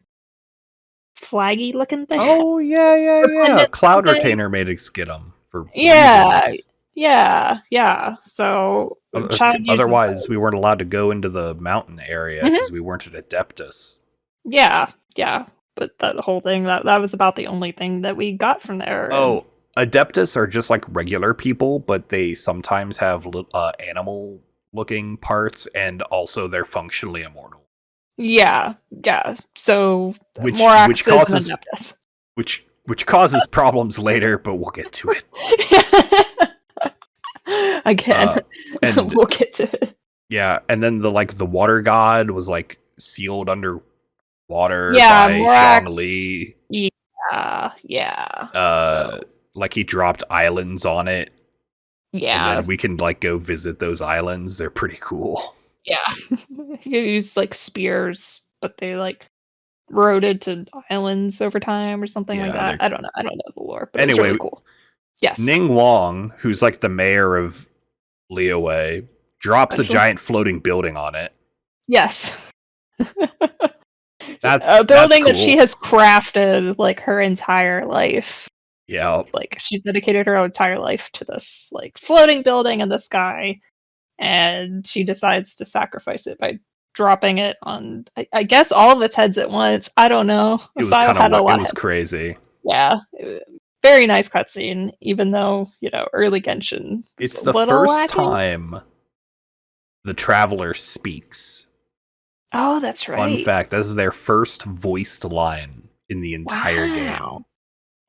flaggy looking thing. Oh yeah. Cloud Retainer made us get them for reasons. Yeah. So otherwise, we weren't allowed to go into the mountain area because we weren't an Adeptus. Yeah. But that whole thing that was about the only thing that we got from there. Oh, Adeptus are just like regular people, but they sometimes have animal-looking parts, and also they're functionally immortal. Yeah. So which causes Adeptus. Which causes problems later, but we'll get to it. Again, And we'll get to it. yeah, and then the water god was like sealed under water Yeah, by Morax. Zhongli. Yeah. Uh, So like he dropped islands on it, and yeah, then we can like go visit those islands. They're pretty cool. yeah. You use like spears, but they like eroded to islands over time or something like Yeah. that. I don't know. I don't know the lore, but it was Anyway, really cool. Yes. Ning Wang, who's like the mayor of Liyue, drops a Actually, giant floating building on it. yes. A That's building that she cool. has crafted like her entire life. Yeah. Like she's dedicated her entire life to this like floating building in the sky, and she decides to sacrifice it by dropping it on I guess all of its heads at once. I don't know. It was Asile kind of had a it lot was of crazy. yeah. Very nice cutscene, even though, early Genshin was It's a the little first lacking. time the traveler speaks. Oh, that's Fun right. fact, this is their first voiced line in the entire game. Wow.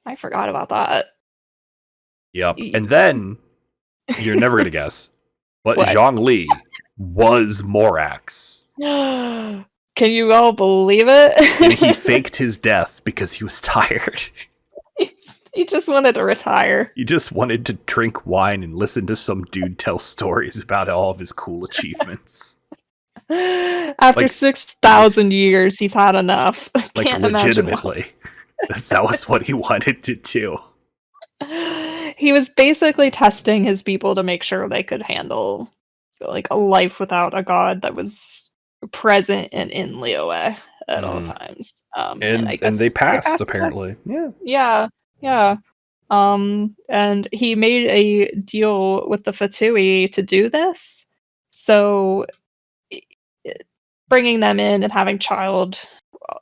I forgot about that. Yep. And then you're never gonna guess, but What? Zhongli was Morax. Can you all believe it? And he faked his death because he was tired. He just wanted to retire. He just wanted to drink wine and listen to some dude tell stories about all of his cool achievements. After Like, 6,000 years, he's had enough. Like, Can't imagine why. legitimately. That was what he wanted to do. He was basically testing his people to make sure they could handle like a life without a god that was present and in Liyue at all times. And I And they guess passed the test. apparently. Yeah. Yeah. And he made a deal with the Fatui to do this. So i- bringing them in and having child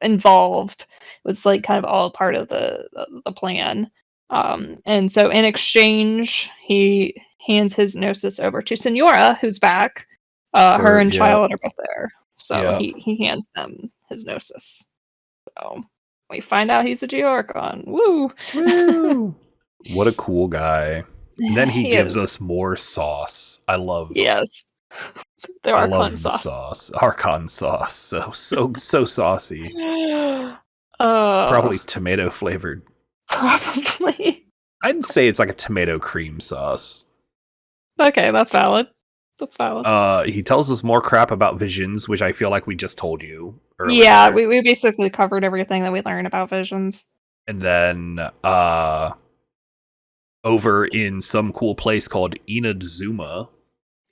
involved was like kind of all part of the plan. And so in exchange, he hands his gnosis over to Senora, who's back. Her and child are both there, so he hands them his gnosis. So we find out he's a Georgon. Woo! Woo! What a cool guy. And then he gives is. us more sauce. I love Yes. The I Archon love the sauce. sauce. Archon sauce. So saucy. Oh, Probably tomato flavored. probably. I'd say it's like a tomato cream sauce. Okay, that's valid. That's valid. He tells us more crap about visions, which I feel like we just told you earlier. Yeah, we basically covered everything that we learned about visions. And then over in some cool place called Inazuma,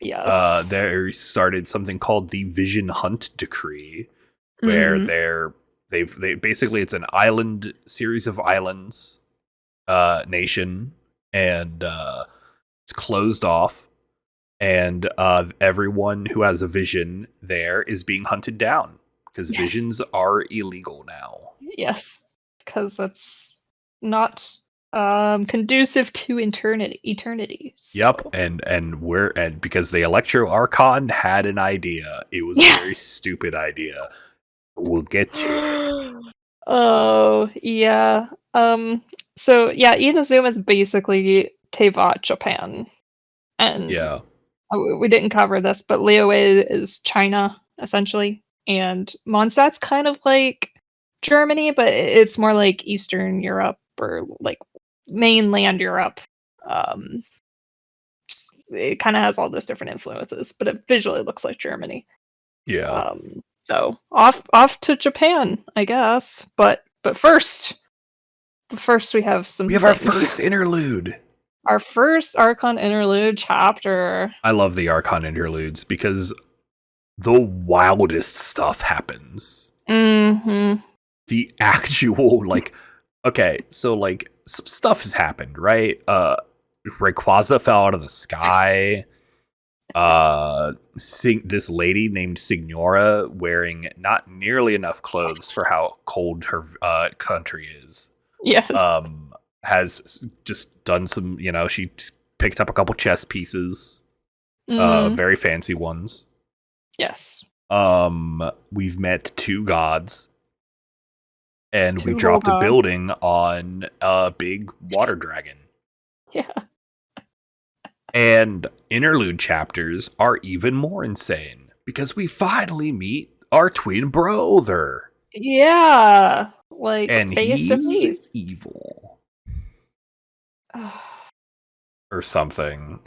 Yes. there started something called the Vision Hunt Decree, where they basically it's an island series of islands, nation, and it's closed off, and everyone who has a vision there is being hunted down because visions are illegal now. Yes, because that's not conducive to eternity. So. Yep, and because the Electro Archon had an idea. It was a very stupid idea. We'll get to it. Oh, yeah. So yeah, Inazuma is basically Teyvat, Japan. And Yeah. we didn't cover this, but Liyue is China, essentially. And Mondstadt's kind of like Germany, but it's more like Eastern Europe or like mainland Europe. It kind of has all those different influences, but it visually looks like Germany. Yeah. So off to Japan, I guess. But first we have some. We have our first interlude. Our first Archon interlude chapter. I love the Archon interludes because the wildest stuff happens. Mm-hmm. The actual okay, so some stuff has happened, right? Rayquaza fell out of the sky. This lady named Signora wearing not nearly enough clothes for how cold her country is. Yes. Has just done some, she picked up a couple chess pieces. Very fancy ones. Yes. We've met two gods. And we Two dropped a gods. building on a big water dragon. Yeah. And interlude chapters are even more insane because we finally meet our twin brother. Yeah, like And face to he's face. evil. Or something.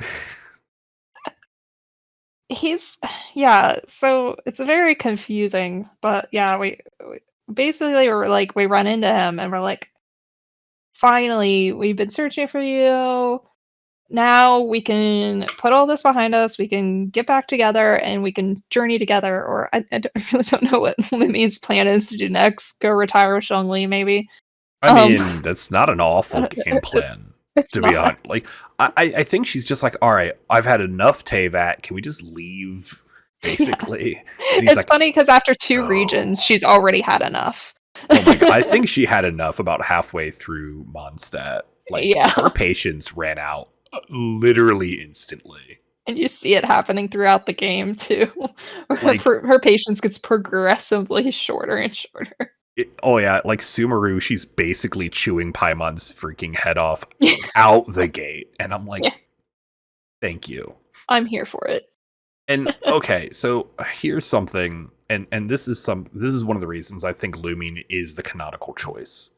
Yeah, so it's very confusing, but yeah, we basically we're like we run into him and we're like, finally, we've been searching for you. Now we can put all this behind us. We can get back together and we can journey together. Or I really don't know what Limi's plan is to do next. Go retire with Zhongli, maybe. I mean, that's not an awful game plan. It's To be not. honest, like I think she's just like, all right, I've had enough Teyvat. Can we just leave? Basically, Yeah. and he's It's like, funny because after 2 no. regions, she's already had enough. Oh my god, I think she had enough about halfway through Mondstadt. Like Yeah. her patience ran out literally instantly. And you see it happening throughout the game too. Like, Her patience gets progressively shorter and shorter. oh yeah, like Sumeru, she's basically chewing Paimon's freaking head off out the gate, and I'm like, Yeah. thank you. I'm here for it. And okay, so here's something, and this is one of the reasons I think Lumine is the canonical choice,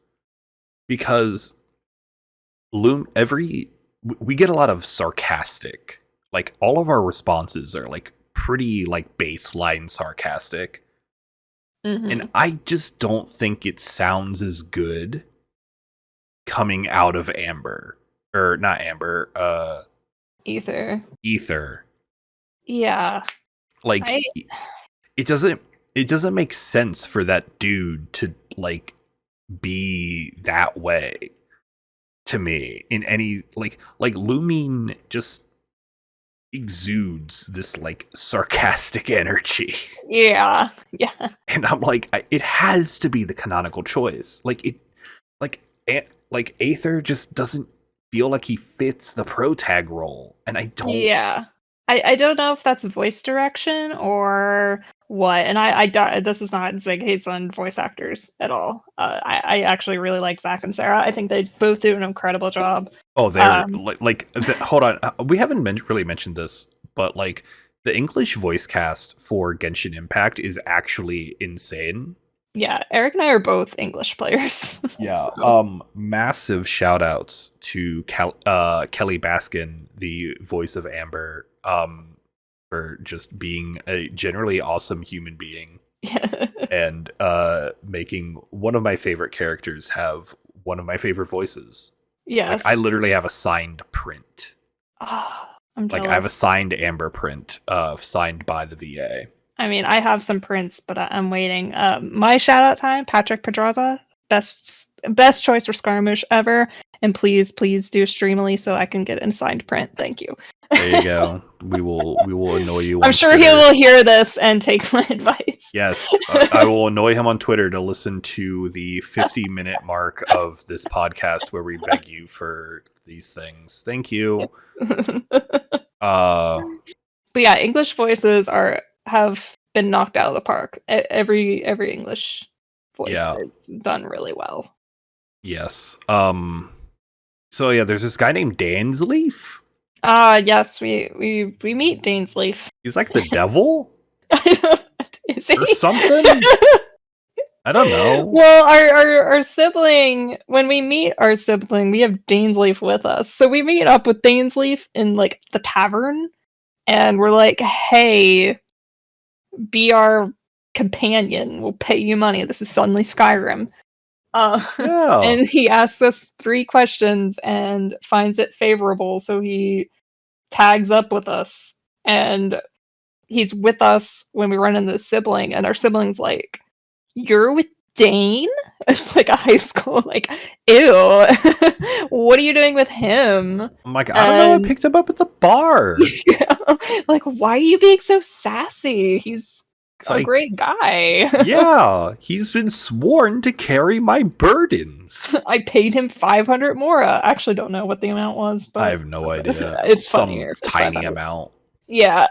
because we get a lot of sarcastic, like all of our responses are like pretty like baseline sarcastic, and I just don't think it sounds as good coming out of Amber, or not Amber, Ether. Yeah. Like it doesn't make sense for that dude to like be that way to me in any like Lumine just exudes this like sarcastic energy. Yeah. And I'm like, it has to be the canonical choice. Like Aether just doesn't feel like he fits the pro tag role, and I don't. Yeah. I don't know if that's voice direction or what, and this is not Zig hates on voice actors at all. I actually really like Zach and Sarah. I think they both do an incredible job. Oh, they're hold on. We haven't really mentioned this, but like the English voice cast for Genshin Impact is actually insane. Yeah, Eric and I are both English players. Yeah. So. Massive shout outs to Kelly Baskin, the voice of Amber, for just being a generally awesome human being. Yeah. And making one of my favorite characters have one of my favorite voices. Yes. Like, I literally have a signed print. Oh, I'm jealous. Like, I have a signed Amber print, signed by the VA. I mean, I have some prints, but I'm waiting. My shout out time, Patrick Pedraza, best choice for Scaramouche ever. And please do Streamily so I can get a signed print. Thank you. There you go. We will annoy you. I'm sure he will hear this and take my advice. Yes, I will annoy him on Twitter to listen to the 50-minute mark of this podcast where we beg you for these things. Thank you. But yeah, English voices have been knocked out of the park. Every English voice is done really well. Yes. So yeah, there's this guy named Dansleaf. Yes, we meet Dainsleif. He's like the devil? Is he? Or something? I don't know. Well, our sibling, when we meet our sibling, we have Dainsleif with us. So we meet up with Dainsleif in like the tavern, and we're like, hey, be our companion. We'll pay you money. This is suddenly Skyrim. And he asks us 3 questions and finds it favorable, so he tags up with us, and he's with us when we run into the sibling, and our sibling's like, "You're with Dane?" It's like a high school, like, ew. What are you doing with him? I'm like, I don't know, I picked him up at the bar. Yeah. Like, why are you being so sassy? He's a great guy. Yeah, he's been sworn to carry my burdens. I paid him 500 mora. I actually don't know what the amount was, but I have no idea. It's funnier. Some tiny amount. Yeah.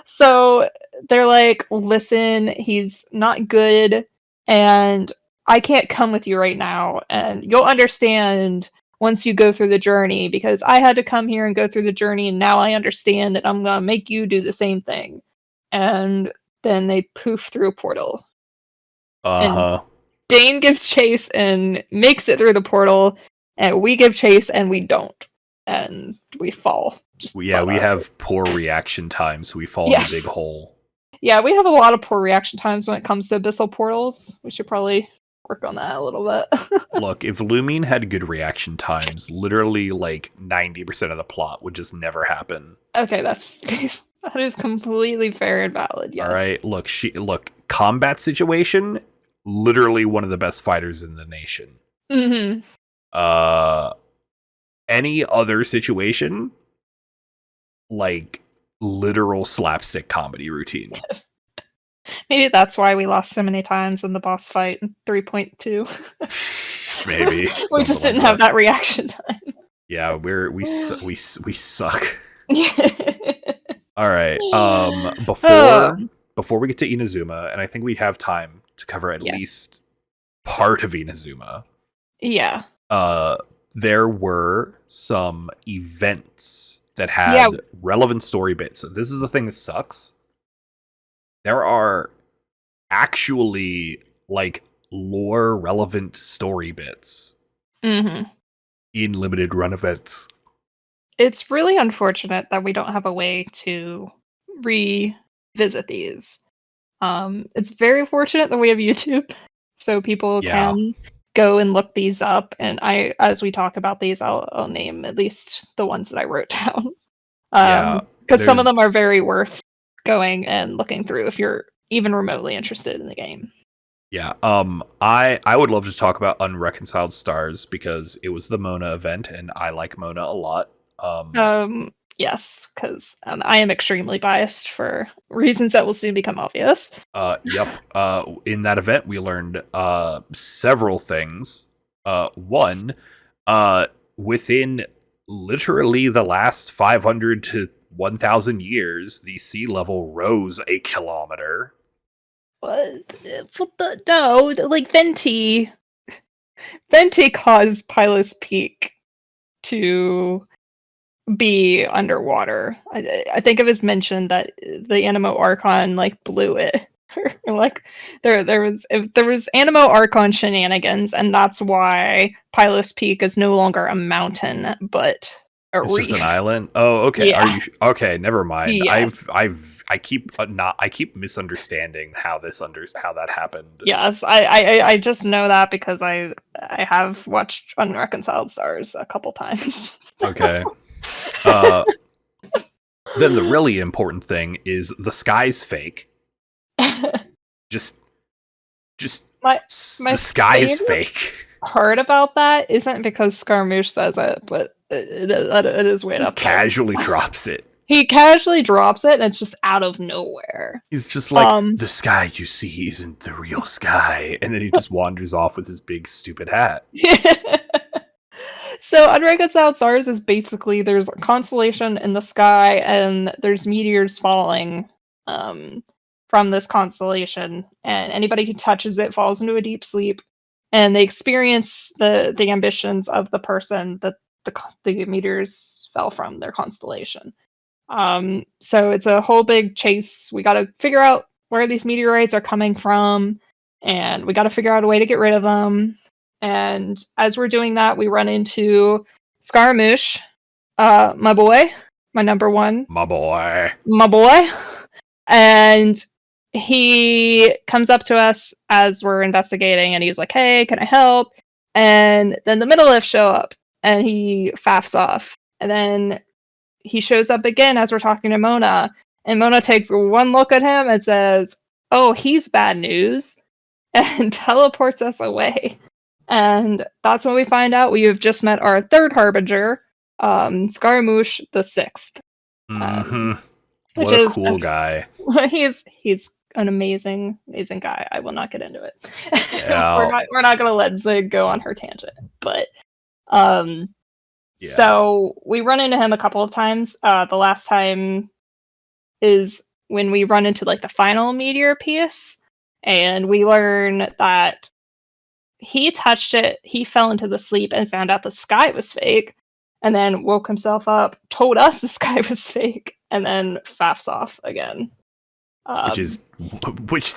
So they're like, listen, he's not good, and I can't come with you right now, and you'll understand once you go through the journey, because I had to come here and go through the journey, and now I understand that I'm gonna make you do the same thing. And then they poof through a portal. And Uh-huh. Dane gives chase and makes it through the portal, and we give chase and we don't. And we fall. We have poor reaction times. We fall in Yes. a big hole. Yeah, we have a lot of poor reaction times when it comes to abyssal portals. We should probably work on that a little bit. Look, if Lumine had good reaction times, literally like 90% of the plot would just never happen. Okay, that is completely fair and valid. Yes. All right, look, combat situation, literally one of the best fighters in the nation. Mm-hmm. Any other situation, like literal slapstick comedy routine. Yes. Maybe that's why we lost so many times in the boss fight in 3.2. Maybe we just didn't have that reaction time. Yeah, we suck. All right. Before we get to Inazuma, and I think we have time to cover at least part of Inazuma. Yeah. There were some events that had relevant story bits. So this is the thing that sucks. There are actually like lore relevant story bits in limited run events. It's really unfortunate that we don't have a way to revisit these. It's very fortunate that we have YouTube, so people can go and look these up. And as we talk about these, I'll name at least the ones that I wrote down. Because some of them are very worth going and looking through if you're even remotely interested in the game. Yeah, I would love to talk about Unreconciled Stars because it was the Mona event, and I like Mona a lot. Yes, because I am extremely biased for reasons that will soon become obvious. In that event, we learned several things. One, within literally the last 500 to 1,000 years, the sea level rose 1 kilometer. What? No, like Venti caused Pylos Peak to be underwater. I think it was mentioned that the Animo Archon like blew it. Like there was Animo Archon shenanigans, and that's why Pylos Peak is no longer a mountain but a reef. Just an island. Oh, okay. Yeah. Are you okay? Never mind. Yes. I keep misunderstanding how that happened. Yes, I just know that because I have watched Unreconciled Stars a couple times. Okay. Then the really important thing is the sky's fake. just my the sky is fake. Part about that isn't because Scaramouche says it, but it is way up. Casually drops it. He casually drops it, and it's just out of nowhere. He's just like, the sky you see isn't the real sky, and then he just wanders off with his big stupid hat. So Unreconciled Stars is basically there's a constellation in the sky, and there's meteors falling from this constellation, and anybody who touches it falls into a deep sleep, and they experience the ambitions of the person that the meteors fell from, their constellation. So it's a whole big chase. We got to figure out where these meteorites are coming from, and we got to figure out a way to get rid of them. And as we're doing that, we run into Scaramouche, my boy, my number one. My boy. And he comes up to us as we're investigating, and he's like, hey, can I help? And then the Middle-Ifs show up, and he faffs off. And then he shows up again as we're talking to Mona, and Mona takes one look at him and says, oh, he's bad news, and teleports us away. And that's when we find out we have just met our third harbinger, Scaramouche the Sixth. What a cool guy. He's an amazing guy. I will not get into it. Yeah. we're not gonna let Zig go on her tangent. But so we run into him a couple of times. The last time is when we run into like the final meteor piece, and we learn that he touched it, he fell into the sleep and found out the sky was fake, and then woke himself up, told us the sky was fake, and then faffs off again. Which is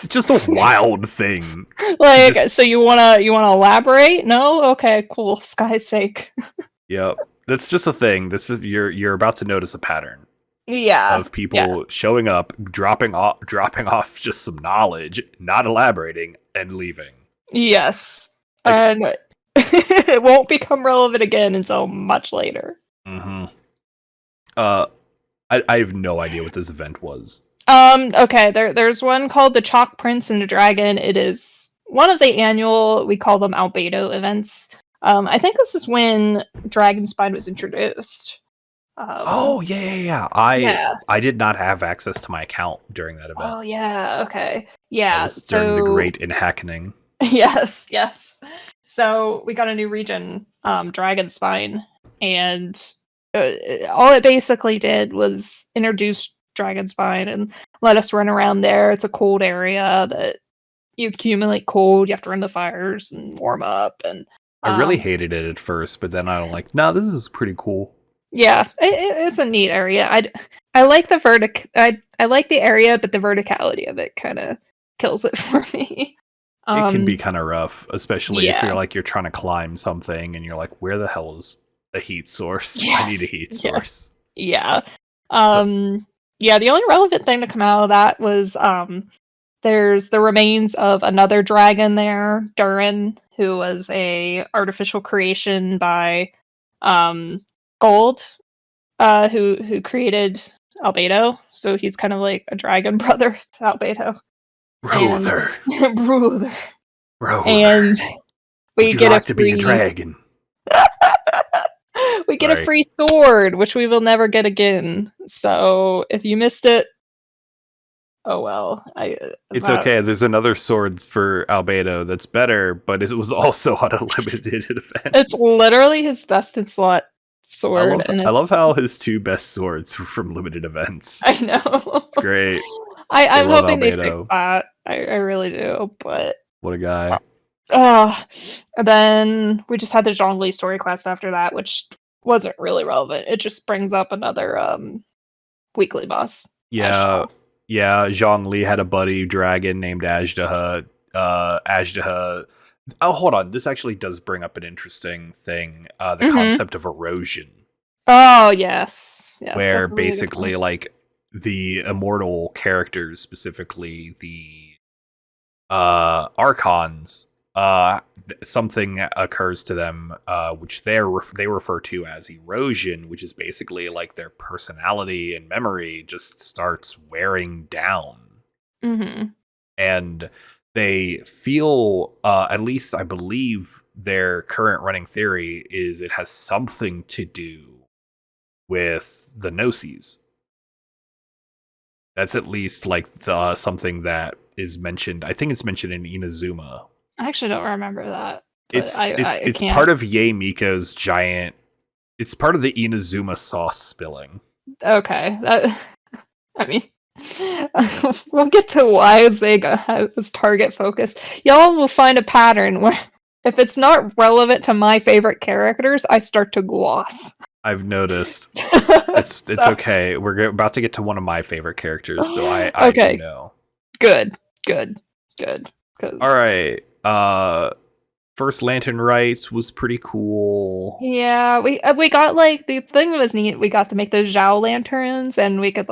just a wild thing. Like, so you wanna elaborate? No? Okay, cool. Sky's fake. Yep. That's just a thing. This is you're about to notice a pattern. Yeah. Of people showing up, dropping off just some knowledge, not elaborating, and leaving. Yes. And it won't become relevant again until much later. Mm-hmm. I have no idea what this event was. Okay, there's one called the Chalk Prince and the Dragon. It is one of the annual, we call them albedo events. I think this is when Dragonspine was introduced. Yeah. I did not have access to my account during that event. Oh yeah, okay. Yeah. That was during the Great Enhackening. Yes. So we got a new region, Dragonspine, and all it basically did was introduce Dragonspine and let us run around there. It's a cold area that you accumulate cold, you have to run the fires and warm up. And I really hated it at first, but then I'm like, no, this is pretty cool. Yeah, it's a neat area. I like the I like the area, but the verticality of it kind of kills it for me. It can be kind of rough, especially if you're trying to climb something and you're like, where the hell is a heat source? Yes, I need a heat source. Yeah. Yeah, the only relevant thing to come out of that was there's the remains of another dragon there, Durin, who was a artificial creation by Gold, who created Albedo. So he's kind of like a dragon brother to Albedo. Brother. And we Would you get like to be a dragon? We get a free sword, which we will never get again. So if you missed it, oh well. It's okay. There's another sword for Albedo that's better, but it was also on a limited event. It's literally his best in slot sword. I love how his two best swords were from limited events. I know. It's great. I'm hoping they fix that. I really do, but what a guy. And then we just had the Zhongli story quest after that, which wasn't really relevant. It just brings up another weekly boss. Yeah. Yeah, Zhongli had a buddy dragon named Ajdaha. Ajdaha. Oh, hold on. This actually does bring up an interesting thing. The concept of erosion. Oh, yes. Where basically, like, the immortal characters, specifically the Archons, something occurs to them, which they refer to as erosion, which is basically like their personality and memory just starts wearing down. Mm-hmm. And they feel, at least I believe their current running theory is it has something to do with the Gnosis. That's at least like something that is mentioned. I think it's mentioned in Inazuma. I actually don't remember that. It's part of Yae Miko's giant. It's part of the Inazuma sauce spilling. Okay, I mean, we'll get to why Zega has target focused. Y'all will find a pattern where if it's not relevant to my favorite characters, I start to gloss. I've noticed. It's okay. We're about to get to one of my favorite characters, so I do know. Good. All right. First Lantern Rite was pretty cool. Yeah, we got like the thing that was neat. We got to make those Zhao lanterns, and we could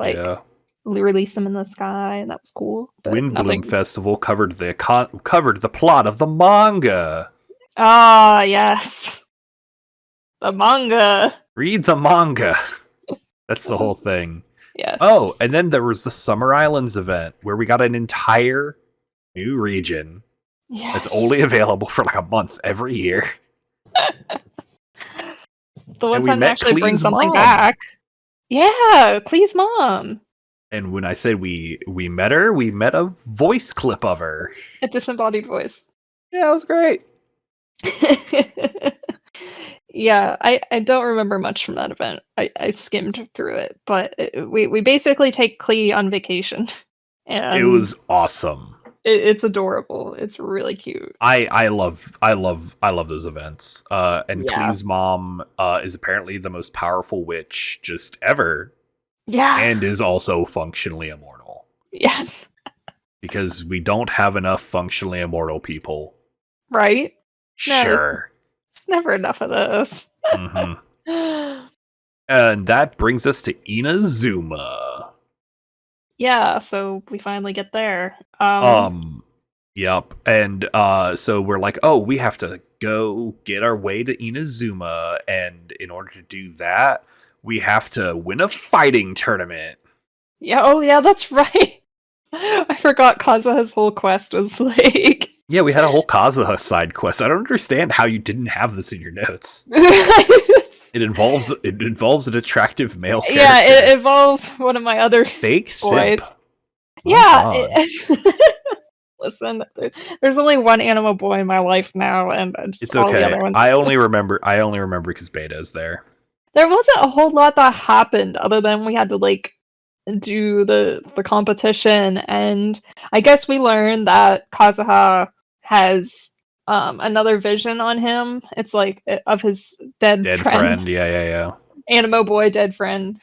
release them in the sky, and that was cool. Windbloom Festival covered the plot of the manga. Ah, yes, the manga. Read the manga. That's the whole thing. Yes. Oh, and then there was the Summer Islands event where we got an entire new region. Yes. That's only available for like a month every year. The one time they actually bring something back. Yeah, Klee's mom. And when I said we met her, we met a voice clip of her. A disembodied voice. Yeah, it was great. Yeah, I don't remember much from that event. I skimmed through it, but we basically take Klee on vacation. And it was awesome. It's adorable. It's really cute. I love those events. And Yeah. Klee's mom is apparently the most powerful witch just ever, Yeah. and is also functionally immortal. Yes. Because we don't have enough functionally immortal people. Right? No, Sure. it's never enough of those. Mm-hmm. And that brings us to Inazuma. Yeah, so we finally get there. Yep. And so we're like, oh, we have to go get our way to Inazuma, and in order to do that, we have to win a fighting tournament. Yeah, oh yeah, that's right. I forgot Kazuha's whole quest was like Yeah, we had a whole Kazuha side quest. I don't understand how you didn't have this in your notes. It involves an attractive male character. Yeah, it involves one of my other fake boys. simp. Yeah. Listen, there's only one anime boy in my life now, and just It's all okay. the other ones. I only remember because Beta's there. There wasn't a whole lot that happened other than we had to like do the competition, and I guess we learned that Kazuha has another vision on him. It's like of his dead friend. Yeah. Animo boy, dead friend.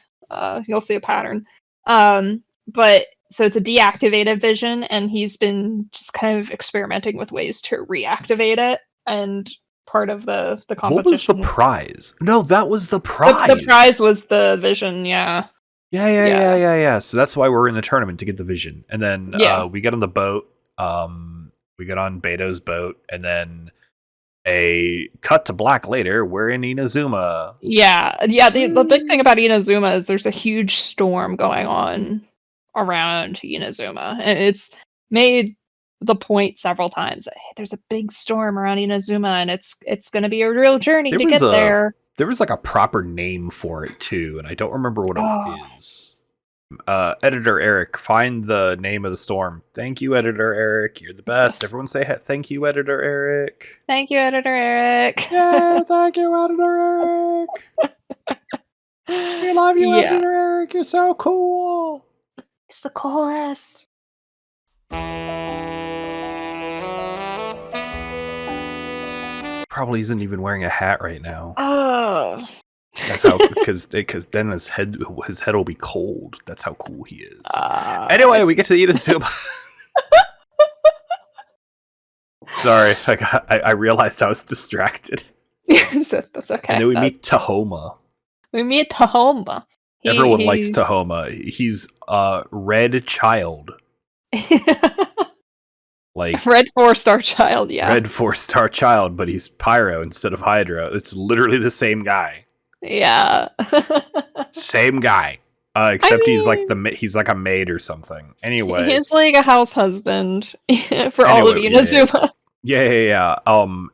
You'll see a pattern. But so it's a deactivated vision, and he's been just kind of experimenting with ways to reactivate it. And part of the competition. What was the prize? No, that was the prize. The prize was the vision. Yeah. Yeah. So that's why we're in the tournament, to get the vision, and then we get on the boat. We get on Beto's boat, and then a cut to black later. We're in Inazuma. Yeah. The big thing about Inazuma is there's a huge storm going on around Inazuma, and it's made the point several times that, hey, there's a big storm around Inazuma, and it's going to be a real journey to get there. There was like a proper name for it too, and I don't remember what it is. Editor Eric, find the name of the storm. Thank you, Editor Eric. You're the best. Yes. Everyone say thank you, Editor Eric. Thank you, Editor Eric. Yeah, thank you, Editor Eric. We love you, Editor Eric. You're so cool. It's the coolest. Probably isn't even wearing a hat right now. Oh. That's how, because then his head will be cold. That's how cool he is. Anyway, we get to the Inazuma. Sorry, I realized I was distracted. That's okay. And then we meet Tahoma. Everyone likes Tahoma. He's Red Child. Like Red 4-star child, yeah. Red 4-star child, but he's Pyro instead of Hydra. It's literally the same guy. Yeah. Same guy. Except he's like a maid or something. Anyway. He's like a house husband for all of Inazuma. Yeah.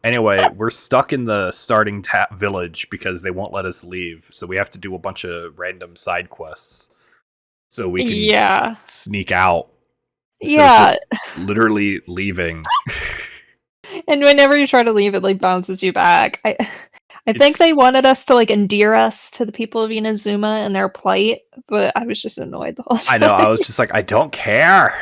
Anyway, we're stuck in the starting village because they won't let us leave. So we have to do a bunch of random side quests so we can sneak out. Yeah. Just literally leaving. And whenever you try to leave, it like bounces you back. I think they wanted us to like endear us to the people of Inazuma and their plight, but I was just annoyed the whole time. I know, I was just like, I don't care.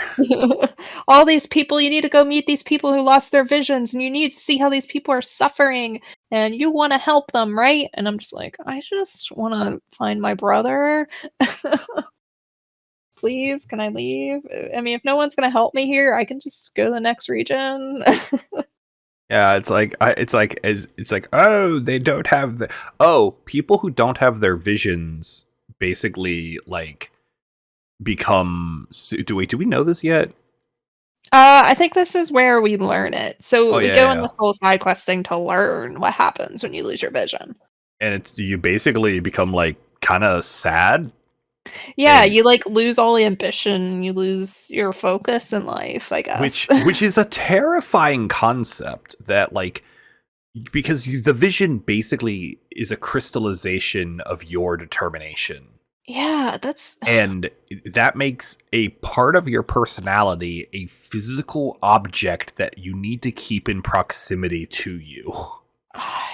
All these people, you need to go meet these people who lost their visions, and you need to see how these people are suffering, and you want to help them, right? And I'm just like, I just want to find my brother. Please, can I leave? I mean, if no one's going to help me here, I can just go to the next region. Yeah, it's like, oh, they don't have people who don't have their visions basically like become. Do we know this yet? I think this is where we learn it. So we go in this whole side quest thing to learn what happens when you lose your vision. And you basically become like kind of sad. Yeah, you like lose all ambition, you lose your focus in life, I guess. Which is a terrifying concept, that like, because the vision basically is a crystallization of your determination. Yeah, and that makes a part of your personality a physical object that you need to keep in proximity to you.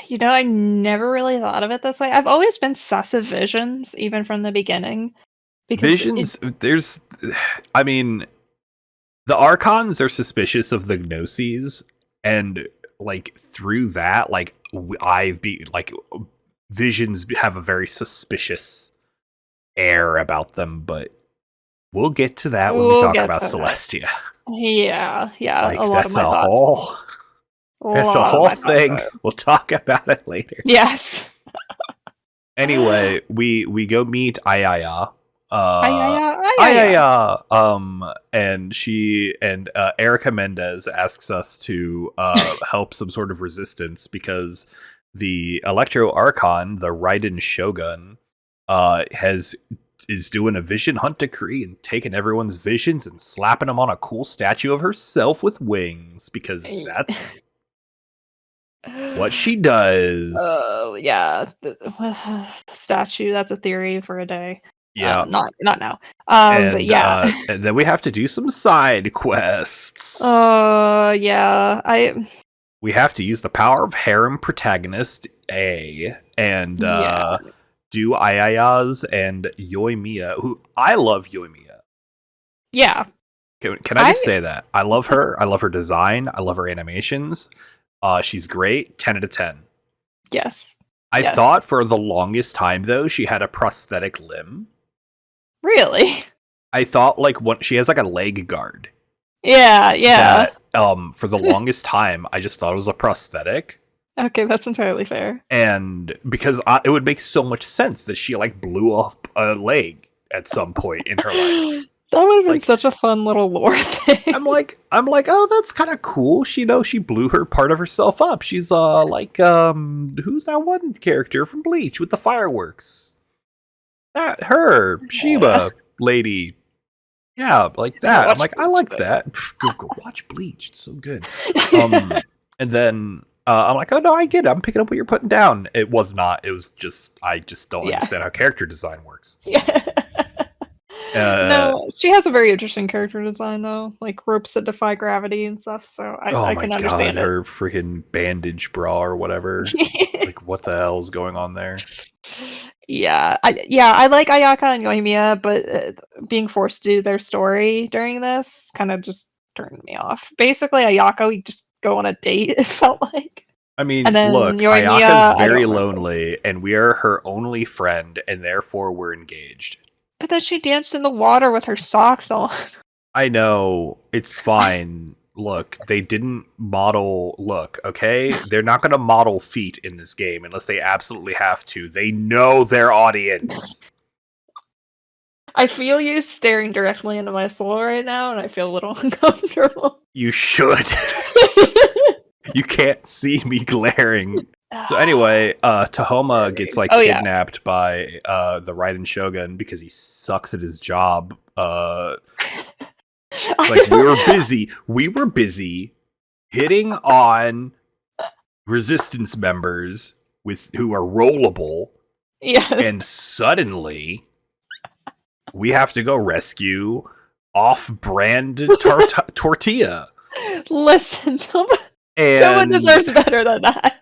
You know, I never really thought of it this way. I've always been sus of visions, even from the beginning. Visions, the The Archons are suspicious of the Gnosis, and like through that, like visions have a very suspicious air about them, but we'll get to that when we We'll talk get about to that. Celestia. Yeah, Like a lot of that's my a thoughts. that's a whole thing. We'll talk about it later. Yes. Anyway, we go meet Ayaya. Ayaya. And she and Erica Mendez asks us to help some sort of resistance because the Electro Archon, the Raiden Shogun, is doing a vision hunt decree and taking everyone's visions and slapping them on a cool statue of herself with wings because that's what she does. Oh yeah, the statue. That's a theory for a day. Yeah, not now. But yeah, and then we have to do some side quests. yeah. We have to use the power of harem protagonist A and do Ayaya's and Yoimiya, who I love Yoimiya. Yeah. Can I just say that? I love her. I love her design. I love her animations. She's great. 10 out of 10. Yes. I thought for the longest time, though, she had a prosthetic limb. Really? I thought, like, she has, like, a leg guard. Yeah. That, for the longest time, I just thought it was a prosthetic. Okay, that's entirely fair. And because it would make so much sense that she, like, blew up a leg at some point in her life. That would have been such a fun little lore thing. I'm like, oh, that's kind of cool. She blew her part of herself up. She's like, who's that one character from Bleach with the fireworks? Her Sheba lady. Yeah, like that. I'm like, I like that. Go watch Bleach. It's so good. And then I'm like, oh no, I get it. I'm picking up what you're putting down. It was not. It was just, I just don't understand how character design works. Yeah. No, she has a very interesting character design though, like ropes that defy gravity and stuff. So I can understand it. Her freaking bandage bra or whatever. Like, what the hell is going on there? Yeah, I like Ayaka and Yoimiya, but being forced to do their story during this kind of just turned me off. Basically, Ayaka, we just go on a date. It felt like. I mean, and then look, Yoimiya, Ayaka's very lonely, and we are her only friend, and therefore we're engaged. But then she danced in the water with her socks on. I know. It's fine. Look, they didn't model... Look, okay? They're not going to model feet in this game unless they absolutely have to. They know their audience. I feel you staring directly into my soul right now, and I feel a little uncomfortable. You should. You can't see me glaring. So anyway, Tahoma gets kidnapped by the Raiden Shogun because he sucks at his job. Like we were busy hitting on resistance members who are rollable. Yes. And suddenly we have to go rescue off-brand tortilla. Listen, someone deserves better than that.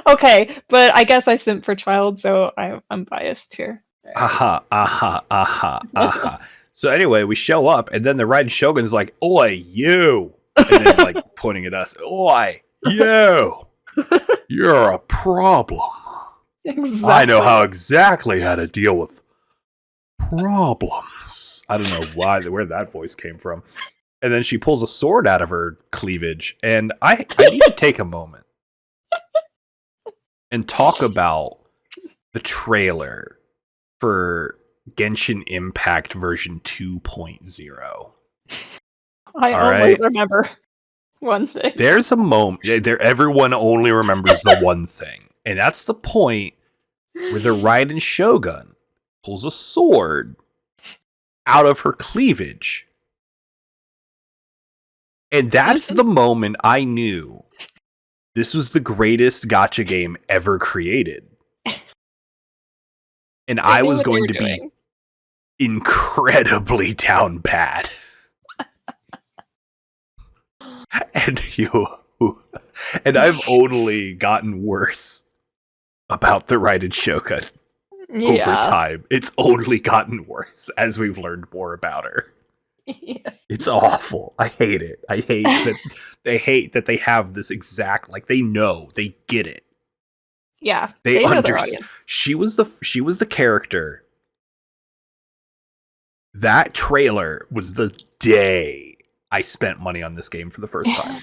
Okay, but I guess I simp for child, so I'm biased here. So anyway, we show up, and then the Raiden Shogun's like, "Oi, you!" And then like pointing at us, "Oi, you! You're a problem. Exactly. I know exactly how to deal with problems." I don't know where that voice came from. And then she pulls a sword out of her cleavage, and I need to take a moment and talk about the trailer for Genshin Impact version 2.0. I only remember one thing. There's a moment everyone only remembers the one thing, and that's the point where the Raiden Shogun pulls a sword out of her cleavage. And that's the moment I knew this was the greatest gacha game ever created. And I was going to be incredibly down bad. And I've only gotten worse about the Raiden Shogun over time. It's only gotten worse as we've learned more about her. Yeah. It's awful. I hate it. I hate that they have this exact, like, they know, they get it. Yeah, They they know their understand. audience. She was the character. That trailer was the day I spent money on this game for the first time.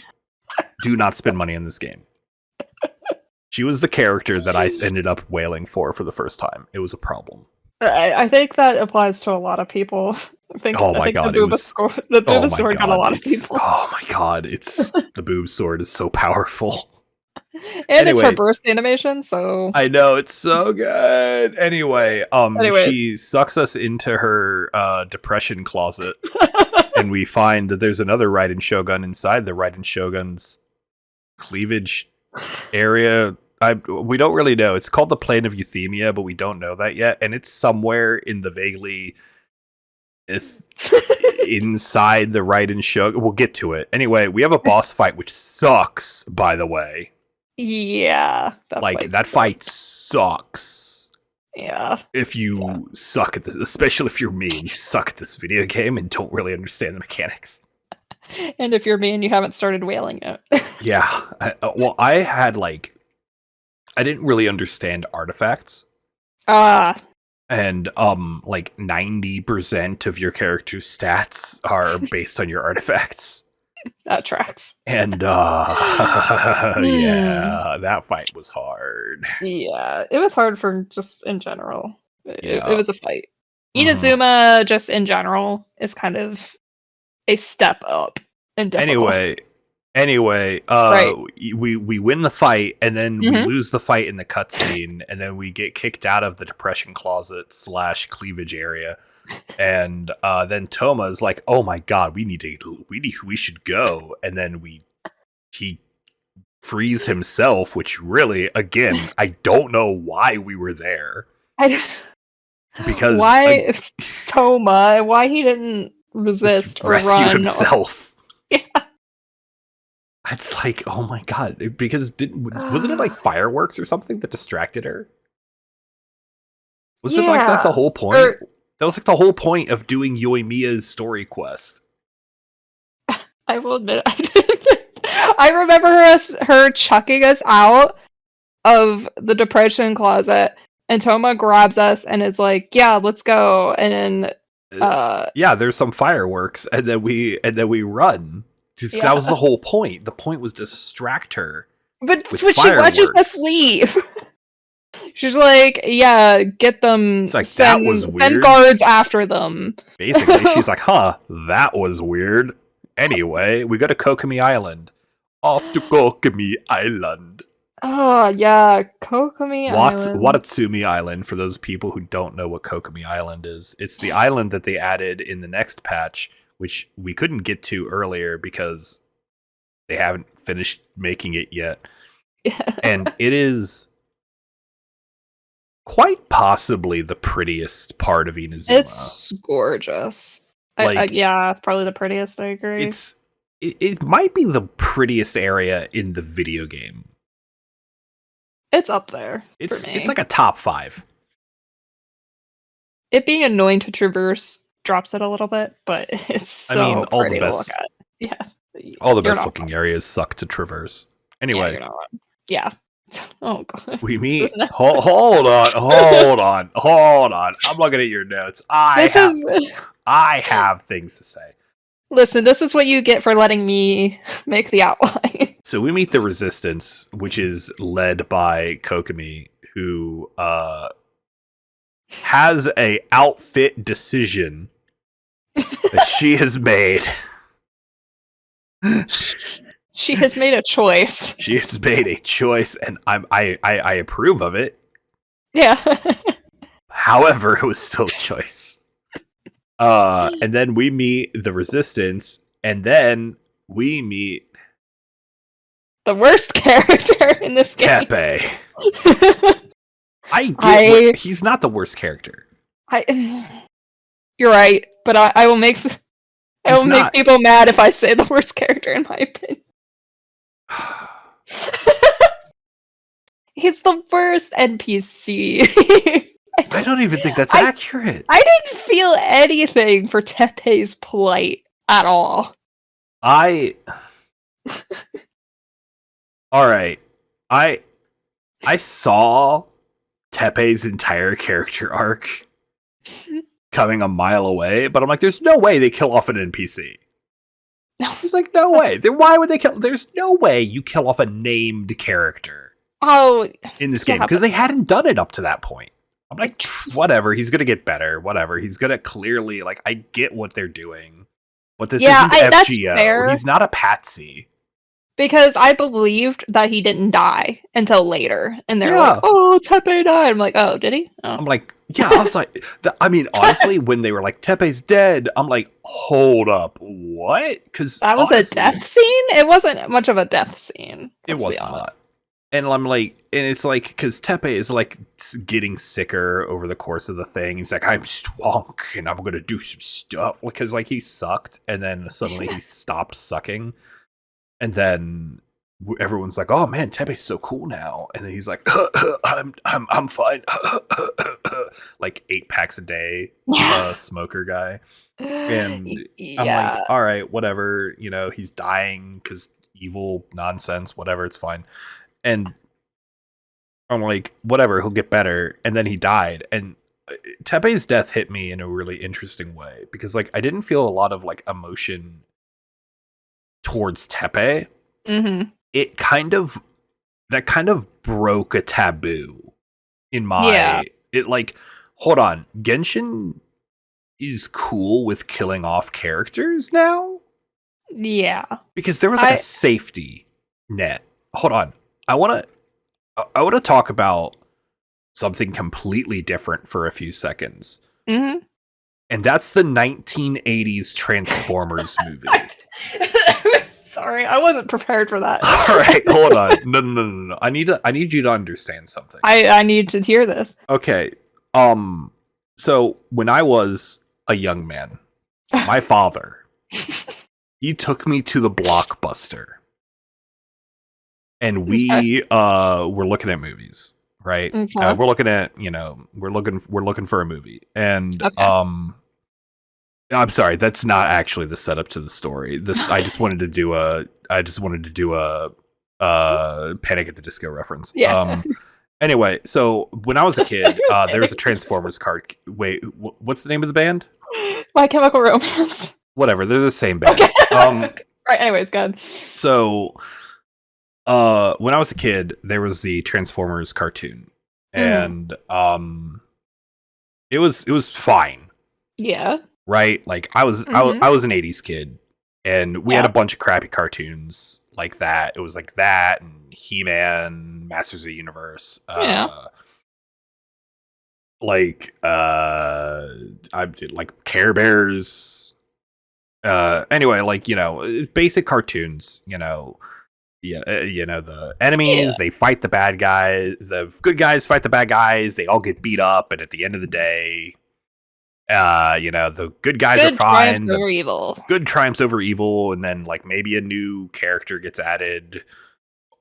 Do not spend money on this game. She was the character that I ended up wailing for the first time. It was a problem. I think that applies to a lot of people. Oh my god, the Booba sword got a lot of people. Oh my god, the boob sword is so powerful. And it's her burst animation, so I know, it's so good. Anyways, she sucks us into her depression closet, and we find that there's another Raiden Shogun inside the Raiden Shogun's cleavage area. We don't really know. It's called the Plane of Euthymia, but we don't know that yet, and it's somewhere in the vaguely inside the Raiden Shogun. We'll get to it. Anyway, we have a boss fight which sucks, by the way. Yeah. That fight sucks. Yeah. If you suck at this, especially if you're me and you suck at this video game and don't really understand the mechanics. And if you're me and you haven't started wailing it. Yeah. I had, like, I didn't really understand artifacts. And, like, 90% of your character's stats are based on your artifacts. That tracks. And, yeah, that fight was hard. Yeah, it was hard for just in general. It was a fight. Inazuma, just in general, is kind of a step up in difficulty. Anyway, right. we win the fight, and then we lose the fight in the cutscene, and then we get kicked out of the depression closet / cleavage area, and then Toma's like, "Oh my god, we should go," and then he frees himself, which really, again, I don't know why we were there. Because why Toma? Why he didn't resist or rescue run himself? Yeah. It's like, oh my god, because wasn't it like fireworks or something that distracted her? Was it like that the whole point? That was like the whole point of doing Yoimiya's story quest. I will admit, I didn't. I remember her chucking us out of the depression closet, and Toma grabs us and is like, "Yeah, let's go." And then, yeah, there's some fireworks, and then we run. That was the whole point. The point was to distract her. But she watches us leave. She's like, yeah, get them. It's like, that was weird. Send guards after them. Basically, she's like, huh, that was weird. Anyway, we go to Kokomi Island. Off to Kokomi Island. Oh, yeah, Kokomi Island. Watatsumi Island, for those people who don't know what Kokomi Island is. It's the island that they added in the next patch, which we couldn't get to earlier because they haven't finished making it yet. And it is quite possibly the prettiest part of Inazuma. It's gorgeous. Yeah, it's probably the prettiest, I agree. It might be the prettiest area in the video game. It's up there for me. It's like a top 5. It being annoying to traverse drops it a little bit, but it's so pretty to look at. Yeah. All the best looking areas suck to traverse. Anyway. Yeah. Oh god. We meet. Hold on. I'm looking at your notes. I have things to say. Listen, this is what you get for letting me make the outline. So we meet the Resistance, which is led by Kokomi, who has a outfit decision that she has made. She has made a choice. She has made a choice, and I approve of it. Yeah. However, it was still a choice. And then we meet the Resistance, and then we meet the worst character in this game. Tepe. He's not the worst character. You're right, but I will make people mad if I say the worst character in my opinion. He's the worst NPC. I don't even think that's I- accurate. I didn't feel anything for Tepe's plight at all. All right. I saw Tepe's entire character arc coming a mile away, but I'm like, there's no way they kill off an NPC. There's like no way. Then why would they kill? There's no way you kill off a named character. In this game, because they hadn't done it up to that point. I'm like, whatever. He's gonna get better. Whatever. He's gonna clearly I get what they're doing, but this isn't FGO. He's not a patsy. Because I believed that he didn't die until later, and they're like, "Oh, Tepe died." I'm like, "Oh, did he?" Oh. I'm like, yeah. I was like, honestly, when they were like, "Tepe's dead," I'm like, "Hold up, what?" Because that was a death scene. It wasn't much of a death scene. It was not. And I'm like, and it's like, because Tepe is like getting sicker over the course of the thing. He's like, I'm Swonk, and I'm gonna do some stuff because like he sucked, and then suddenly he stopped sucking. And then everyone's like, "Oh man, Tepe's so cool now." And then he's like, "I'm fine." Like 8 packs a day, smoker guy. And I'm like, "All right, whatever." You know, he's dying because evil nonsense. Whatever, it's fine. And I'm like, "Whatever, he'll get better." And then he died. And Tepe's death hit me in a really interesting way because like I didn't feel a lot of like emotion towards Tepe. Mm-hmm. It kind of broke a taboo in my it like, hold on, Genshin is cool with killing off characters now? Yeah. Because there was like a safety net. Hold on. I wanna talk about something completely different for a few seconds. Mm-hmm. And that's the 1980s Transformers movie. Sorry, I wasn't prepared for that. All right, hold on. No. I need you to understand something. I need to hear this. Okay. So when I was a young man, my father, he took me to the Blockbuster. And we were looking at movies, right? Okay. We're looking at, we're looking for a movie. And I'm sorry, that's not actually the setup to the story. I just wanted to do a Panic at the Disco reference. Yeah. Anyway, so when I was a kid, there was a Transformers card. Wait, what's the name of the band? My Chemical Romance. Whatever, they're the same band. Okay. Right. Anyways, good. So, when I was a kid, there was the Transformers cartoon, and it was fine. Yeah. Right? Like I was an 80s kid, and we had a bunch of crappy cartoons like that. It was like that and He-Man, Masters of the Universe. Like I did like Care Bears. Anyway, like, basic cartoons, the enemies, they fight the bad guys, the good guys fight the bad guys, they all get beat up, and at the end of the day, the good guys are fine. Over evil. Good triumphs over evil, and then like maybe a new character gets added.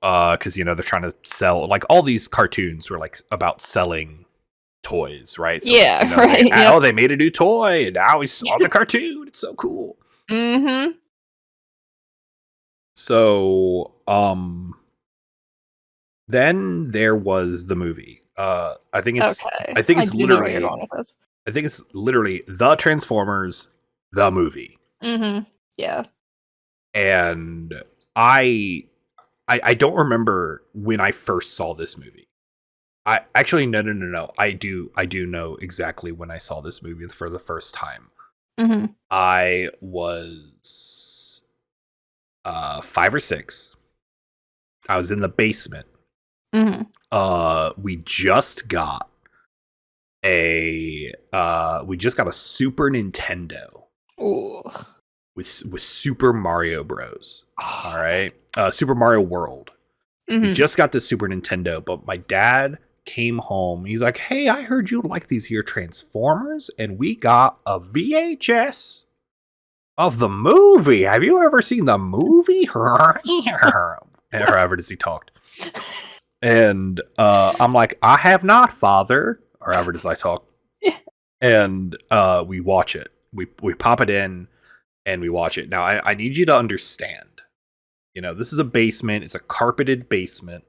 Because they're trying to sell, like, all these cartoons were like about selling toys, right? So, right. They made a new toy, and now he's on the cartoon. It's so cool. Mm-hmm. So, then there was the movie. I think it's literally The Transformers, the movie. Mm-hmm. Yeah. And I don't remember when I first saw this movie. I actually no. I do know exactly when I saw this movie for the first time. Mm-hmm. I was 5 or 6. I was in the basement. Mm-hmm. We just got a Super Nintendo. Ooh. With Super Mario Bros. All right, Super Mario World. Mm-hmm. We just got the Super Nintendo, but my dad came home. He's like, "Hey, I heard you like these here Transformers, and we got a VHS of the movie. Have you ever seen the movie?" And however does he talked. And I'm like, "I have not, father. or however does I talk. Yeah. And we watch it. We pop it in and we watch it. Now I need you to understand. This is a basement. It's a carpeted basement.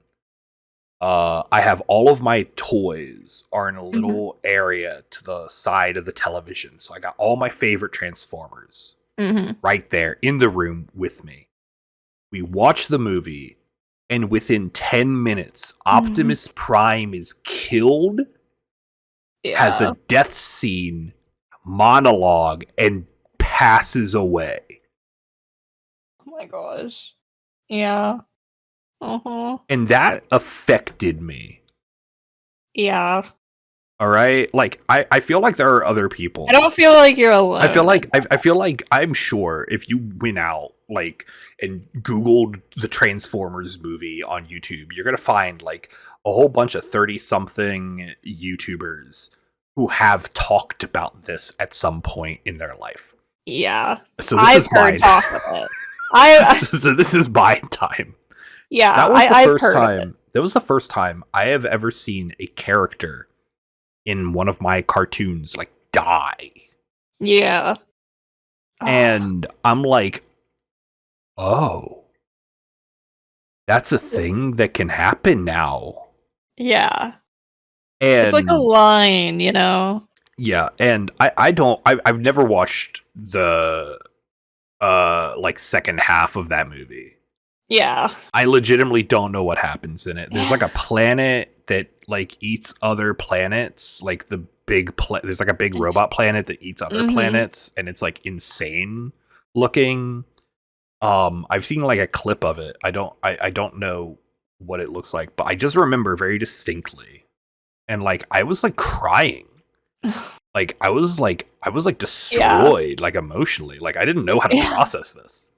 I have all of my toys are in a little area to the side of the television. So I got all my favorite Transformers right there in the room with me. We watch the movie, and within 10 minutes, Optimus Prime is killed, has a death scene, monologue, and passes away. Oh my gosh. Yeah. Uh-huh. And that affected me. Yeah. All right? Like, I feel like there are other people. I don't feel like you're alone. I feel like I'm sure if you went out like and Googled the Transformers movie on YouTube, you're gonna find like a whole bunch of 30-something YouTubers who have talked about this at some point in their life. Yeah. So this is heard mine. talk of it. So this is my time. Yeah, that was the I've first heard time. of it. That was the first time I have ever seen a character in one of my cartoons like die. Yeah. And I'm like, oh, that's a thing that can happen now. Yeah. And it's like a line, Yeah, and I've never watched the like second half of that movie. Yeah. I legitimately don't know what happens in it. There's like a planet that like eats other planets, like the there's like a big robot planet that eats other planets, and it's like insane looking. I've seen like a clip of it. I don't know what it looks like, but I just remember very distinctly. And like I was like crying. Like I was destroyed like emotionally. Like I didn't know how to process this.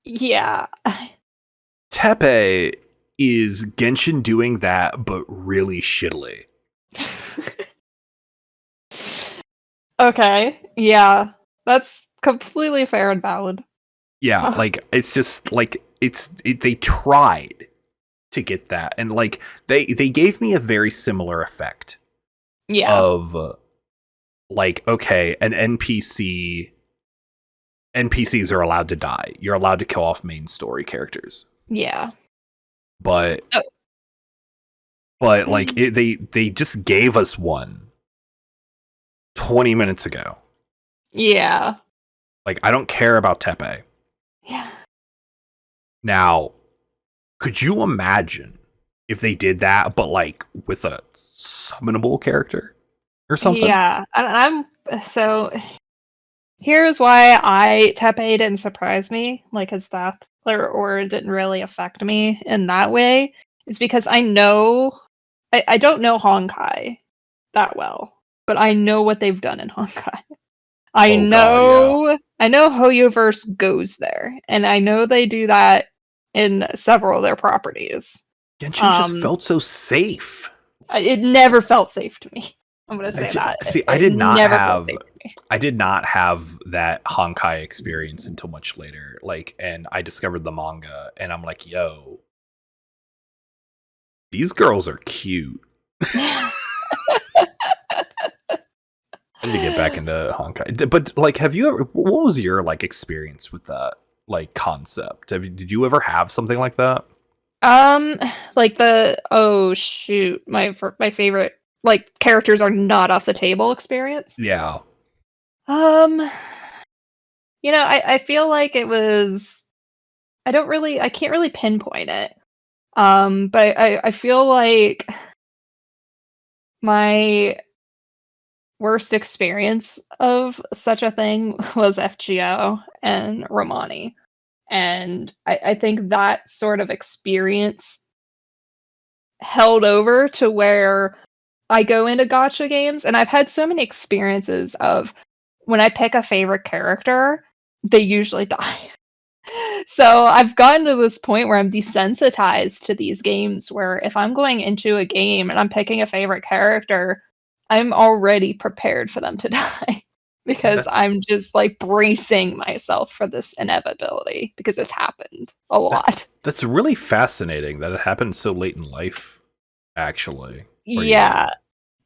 Yeah. Tepe is Genshin doing that, but really shittily. Okay. Yeah. That's completely fair and valid. Yeah, like it's just like they tried to get that, and like they gave me a very similar effect. Yeah. Of like, okay, NPCs are allowed to die. You're allowed to kill off main story characters. Yeah. But like they just gave us one 20 minutes ago. Yeah. Like I don't care about Tepe. Yeah. Now, could you imagine if they did that, but like with a summonable character or something? Yeah. So here's why Tepe didn't surprise me, like his death, or it didn't really affect me in that way, is because I don't know Honkai that well, but I know what they've done in Honkai. I know Hoyoverse goes there, and I know they do that in several of their properties. Genshin just felt so safe. It never felt safe to me. I'm gonna say that. See, I did not have that Honkai experience until much later. Like, and I discovered the manga, and I'm like, yo, these girls are cute. I need to get back into Honkai. But like, have you ever? What was your like experience with that like concept? Did you ever have something like that? Like my favorite like characters are not off the table experience. Yeah. I feel like it was. I can't really pinpoint it. But I feel like my worst experience of such a thing was FGO and Romani. And I think that sort of experience held over to where I go into gacha games, and I've had so many experiences of when I pick a favorite character, they usually die. So I've gotten to this point where I'm desensitized to these games, where if I'm going into a game and I'm picking a favorite character, I'm already prepared for them to die. Because I'm just like bracing myself for this inevitability, because it's happened a lot. That's really fascinating that it happened so late in life, actually. Yeah.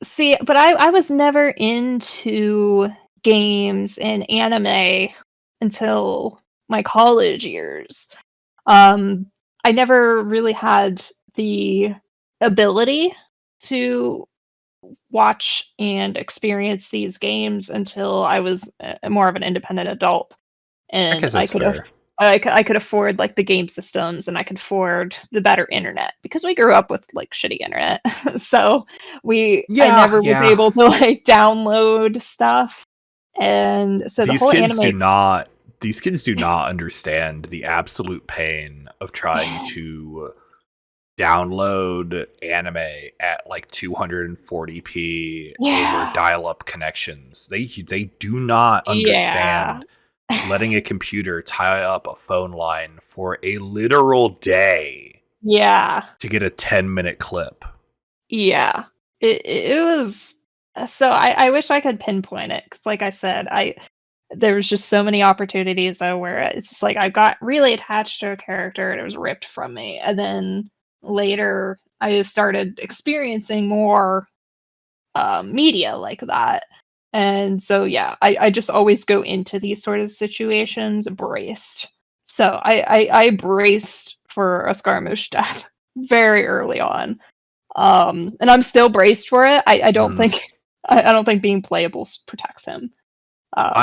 See, but I was never into games and anime until my college years. Um, I never really had the ability to watch and experience these games until I was more of an independent adult, I and guess that's fair. I could afford like the game systems, and I could afford the better internet because we grew up with like shitty internet. So I Yeah, never was yeah. able to like download stuff, and so the These whole kids anime. do not. These kids do not understand the absolute pain of trying to download anime at like 240p over Yeah, dial-up connections. They do not yeah, understand letting a computer tie up a phone line for a literal day yeah. to get a 10-minute clip. Yeah. It was so I wish I could pinpoint it because, like I said, there was just so many opportunities though where it's just like I got really attached to a character and it was ripped from me. And then later I started experiencing more media like that. And so yeah, I just always go into these sort of situations braced. So I braced for a Scaramouche death very early on, and I'm still braced for it. I don't Mhm. think I don't think being playable protects him. Um,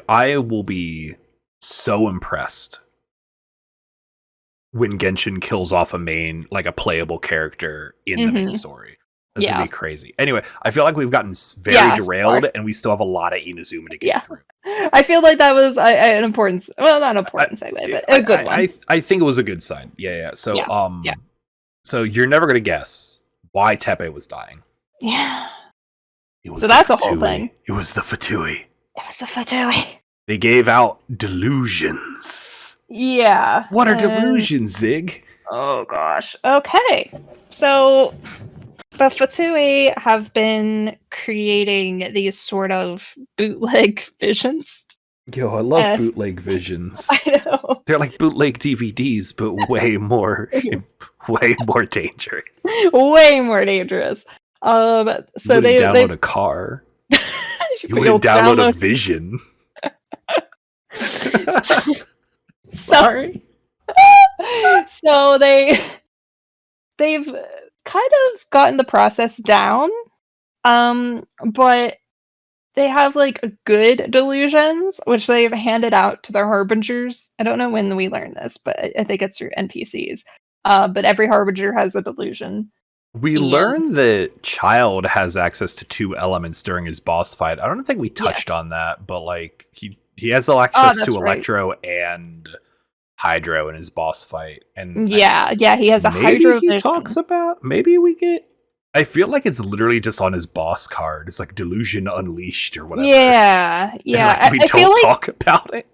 I will be so impressed when Genshin kills off a main, like a playable character in the main mhm, story. This would yeah, be crazy. Anyway, I feel like we've gotten very yeah, derailed, sorry, and we still have a lot of Inazuma to get yeah. through. I feel like that was an important, well, not an I, important segue, but I, a good one. I think it was a good sign. Yeah, yeah. So, Yeah, yeah, so you're never gonna guess why Tepe was dying. yeah. It So was the that's a whole thing. Fatui. It was the Fatui. It was the Fatui. They gave out delusions. Yeah, What are and delusions, Zig? oh gosh. Okay, so the Fatui have been creating these sort of bootleg visions. Yo, I love Uh, bootleg visions. I know. They're like bootleg DVDs, but way more dangerous. Way more dangerous. You So wouldn't they download a car. You you'll wouldn't download a download. vision. So, so, Sorry. so they've kind of gotten the process down. But they have like good delusions, which they've handed out to their harbingers. I don't know when we learned this, but I think it's through NPCs. But every harbinger has a delusion, We and learned that Child has access to two elements during his boss fight. I don't think we touched yes. on that, but like he has Oh, access to that's right. Electro and Hydro in his boss fight, and Yeah, yeah, he has a maybe hydro he talks vision. about maybe we get. I feel like it's literally just on his boss card. It's like Delusion Unleashed or whatever, Yeah, and like yeah. we don't talk about it.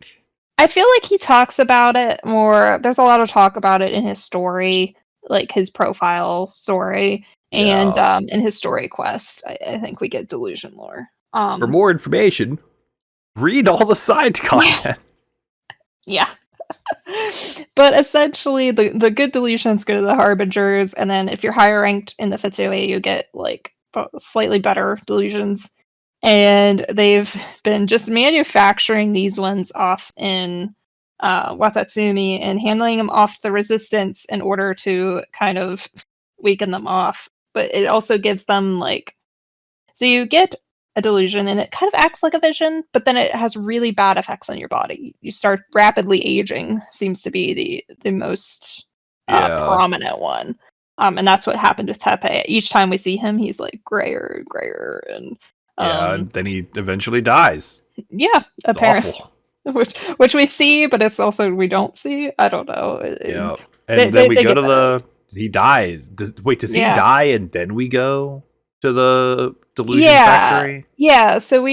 I feel like he talks about it more. There's a lot of talk about it in his story, like his profile story, and Yeah. in his story quest. I think we get delusion lore. For more information, read all the side Yeah, content. yeah. But essentially, the good delusions go to the harbingers, and then if you're higher ranked in the Fatui, you get like slightly better delusions. And they've been just manufacturing these ones off in Watatsumi and handling them off the resistance in order to kind of weaken them off. But it also gives them like, so you get a delusion and it kind of acts like a vision, but then it has really bad effects on your body. You start rapidly aging, seems to be the most Yeah. prominent one. And that's what happened with Tepe. Each time we see him, he's like grayer and grayer, and Yeah, um, and then he eventually dies. yeah, It's apparently, awful. which we see, but it's also we don't see. I don't know. Yeah. And then we They go get to better. he dies. Does he Yeah. die and then we go to the delusion Yeah, factory? yeah. So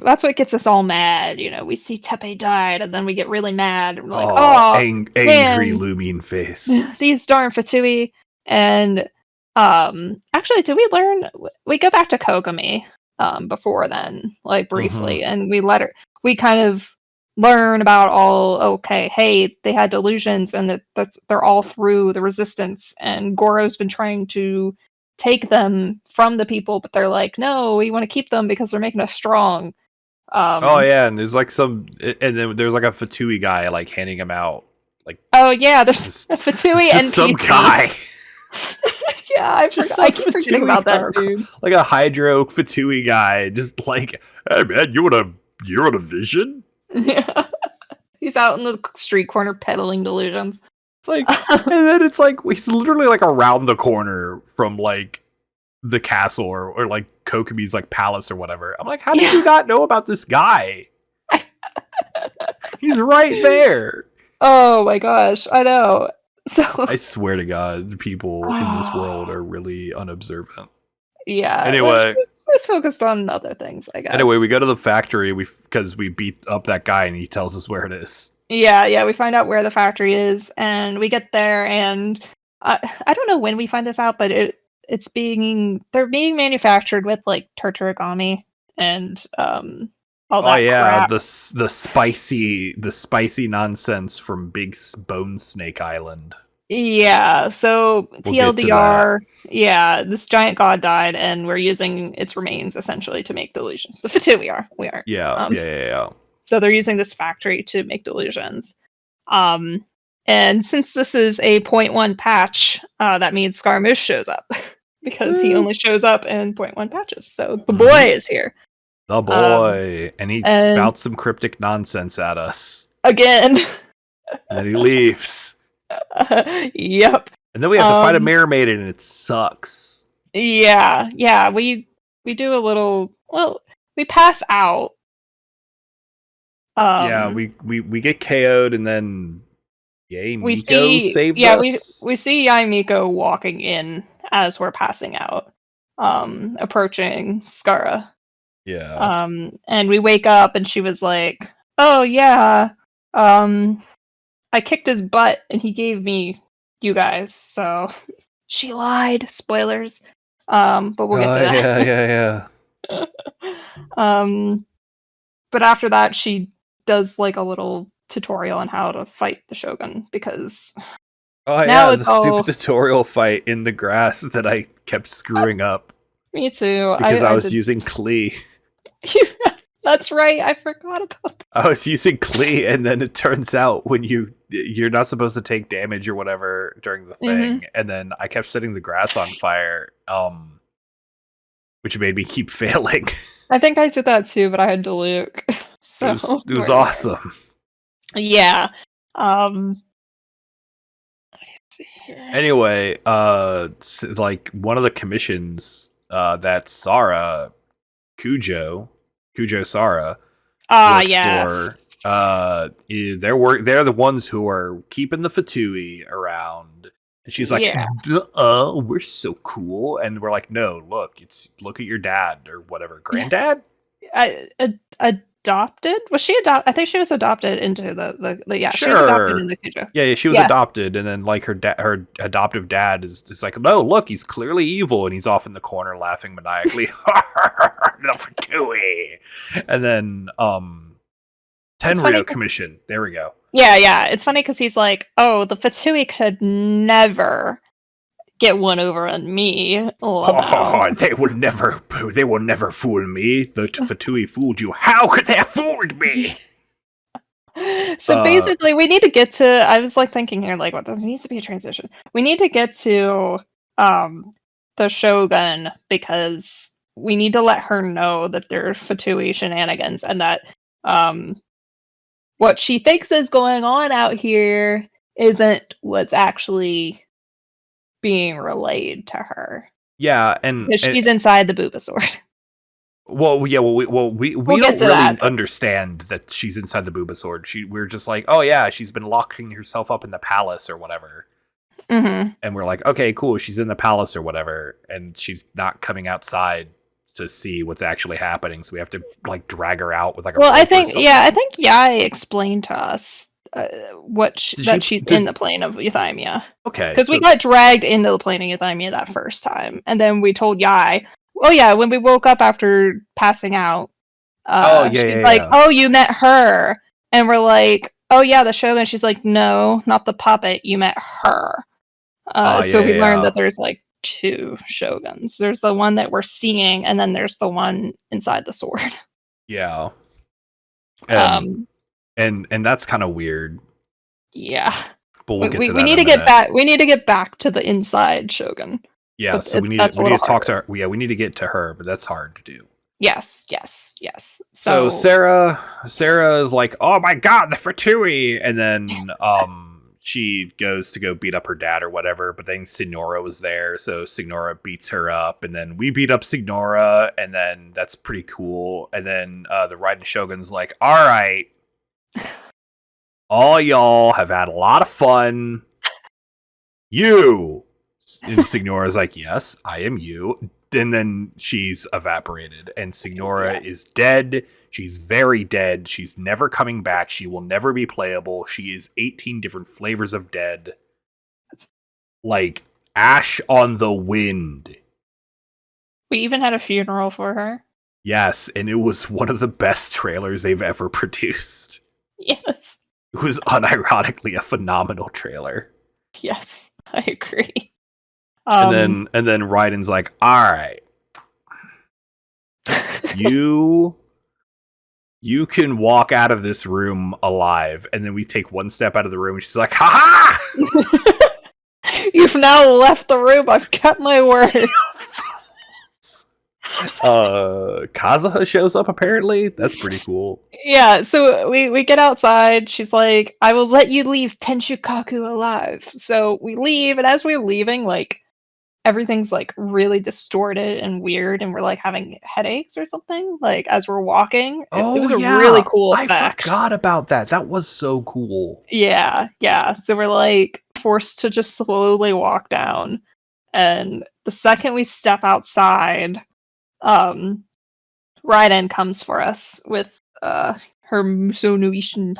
that's what gets us all mad. You know, we see Tepe died, and then we get really mad. And we're like, Oh, "Oh angry man, looming face. these darn Fatui!" And actually, do we learn? We go back to Kogami before then, like Mm-hmm. briefly, and we let her. We kind of learn about all. Okay, hey, they had delusions, and they're all through the resistance. And Goro's been trying to take them from the people, but they're like, no, we want to keep them because they're making us strong. Oh yeah, and there's like and then there's like a Fatui guy like handing him out. Like, oh yeah, there's just, a Fatui just NPC. some guy. Yeah, I keep forgetting about that dude. Like a Hydro Fatui guy, just like, hey man, you want a vision? Yeah, he's out in the street corner peddling delusions. It's like, and then it's like he's literally like around the corner from like the castle or like Kokomi's like palace or whatever. I'm like, how did you not know about this guy? He's right there. Oh my gosh, I know. So I swear to God, people in this world are really unobservant. Yeah. Anyway, was focused on other things, I guess. Anyway, we go to the factory because we beat up that guy and he tells us where it is. Yeah, we find out where the factory is, and we get there, and I don't know when we find this out, but they're being manufactured with like tartarigami and all that. Oh yeah, crap. the spicy nonsense from Big Bone Snake Island. Yeah, so TLDR, this giant god died, and we're using its remains essentially to make delusions. The Fatui we are. Yeah. So they're using this factory to make delusions. And since this is a 0.1 patch, that means Scaramouche shows up because he only shows up in 0.1 patches. So the boy is here. The boy, and he spouts some cryptic nonsense at us again. And then he leaves. Yep. And then we have to fight a mirror maiden, and it sucks. Yeah. We do a little. Well, we pass out. We get KO'd, and then Miko saves us. We see Yae Miko walking in as we're passing out, approaching Skara. Yeah. And we wake up, and she was like, "Oh yeah, I kicked his butt, and he gave me you guys." So she lied. Spoilers. But we'll get to that. Yeah. But after that, she does like a little tutorial on how to fight the Shogun because stupid tutorial fight in the grass that I kept screwing up. Me too. Because I was using Klee. That's right. I forgot about that. I was using Klee, and then it turns out when you're not supposed to take damage or whatever during the thing, and then I kept setting the grass on fire, which made me keep failing. I think I did that too, but I had to Luke. So it was awesome. Yeah. Anyway, like one of the commissions that Sarah Kujo Sarah works for, they're the ones who are keeping the Fatui around. And she's like, we're so cool. And we're like, no, look at your dad or whatever. Granddad? Adopted? Was she adopted? I think she was adopted into the she was adopted into Kujo. Yeah, she was adopted, and then like her adoptive dad is like, no, look, he's clearly evil, and he's off in the corner laughing maniacally. The Fatui. And then Tenryo commission. There we go. Yeah. It's funny because he's like, oh, the Fatui could never get one over on me. They will never fool me. The Fatui fooled you. How could they have fooled me? So basically, we need to get to. I was like thinking here, like, what there needs to be a transition. We need to get to the Shogun because we need to let her know that there are Fatui shenanigans and that what she thinks is going on out here isn't what's actually being relayed to her. Yeah, and she's inside the Boobasaur. We don't really understand that she's inside the Boobasaur. We're just like, oh yeah, she's been locking herself up in the palace or whatever. Mm-hmm. And we're like, okay, cool, she's in the palace or whatever, and she's not coming outside to see what's actually happening. So we have to like drag her out with like a. Well, I think Yae explained to us she's in the plane of Euthymia. Okay. Because we got dragged into the plane of Euthymia that first time. And then we told Yae, when we woke up after passing out, she's like, oh, you met her. And we're like, oh yeah, the Shogun. She's like, no, not the puppet, you met her. We learned that there's like two shoguns. There's the one that we're seeing, and then there's the one inside the sword. Yeah. Um, And that's kind of weird. yeah. But we'll get we to that need in to a get minute. back. We need to get back to the inside shogun. Yeah, But so we need that's to a little talk to harder. her. Yeah, we need to get to her, but that's hard to do. Yes. So Sarah is like, "Oh my god, the Fatui!" And then she goes to go beat up her dad or whatever, but then Signora was there, so Signora beats her up, and then we beat up Signora, and then that's pretty cool. And then the Raiden Shogun's like, "All right, all y'all have had a lot of fun. You." And Signora's like, "Yes, I am you." And then she's evaporated, and Signora is dead. She's very dead. She's never coming back. She will never be playable. She is 18 different flavors of dead. Like ash on the wind. We even had a funeral for her. Yes, and it was one of the best trailers they've ever produced. Yes. It was unironically a phenomenal trailer. Yes, I agree. And then Raiden's like, "All right, you can walk out of this room alive." And then we take one step out of the room, and she's like, "Ha ha! You've now left the room. I've kept my word." Kazuha shows up. Apparently, that's pretty cool. Yeah, so we get outside. She's like, "I will let you leave Tenshukaku alive." So we leave, and as we're leaving, like, everything's like really distorted and weird, and we're like having headaches or something. Like as we're walking, it was a really cool effect. I forgot about that. That was so cool. Yeah. So we're like forced to just slowly walk down, and the second we step outside, Raiden comes for us with her Musonuishin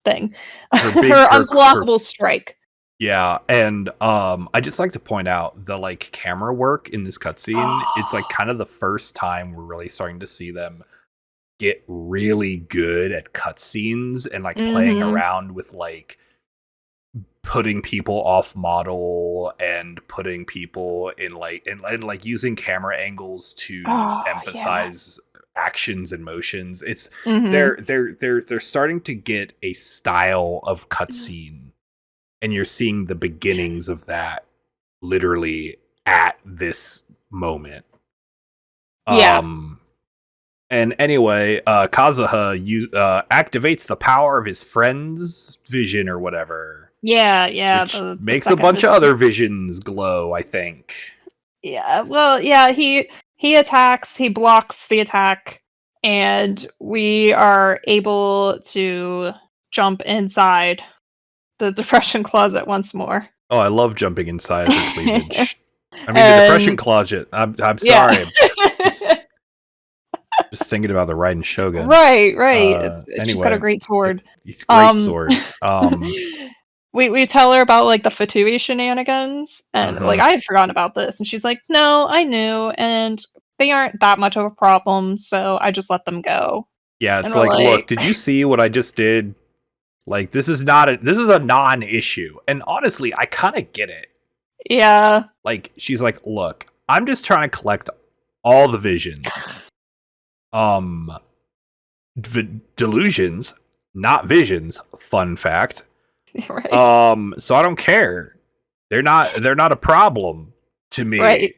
thing, her unblockable strike. Yeah, and I just like to point out the like camera work in this cutscene. It's like kind of the first time we're really starting to see them get really good at cutscenes and like playing around with like putting people off model and putting people in like and like using camera angles to emphasize actions and motions. It's they're starting to get a style of cutscene. And you're seeing the beginnings of that literally at this moment. And anyway, Kazuha activates the power of his friend's vision or whatever. Yeah. Which makes a bunch of other visions glow, I think. Yeah, well, yeah, he attacks, he blocks the attack, and we are able to jump inside the depression closet once more. Oh, I love jumping inside the cleavage. I mean, the depression closet. I'm sorry. Just thinking about the Raiden Shogun. Right. It's just got a great sword. It's a great sword. We tell her about like the Fatui shenanigans, and like I had forgotten about this, and she's like, "No, I knew, and they aren't that much of a problem, so I just let them go." Yeah, it's like, look, did you see what I just did? Like, this is a non-issue. And honestly, I kind of get it. Yeah. Like, she's like, look, I'm just trying to collect all the visions. Delusions, not visions, fun fact. Right. So I don't care. They're not a problem to me. Right.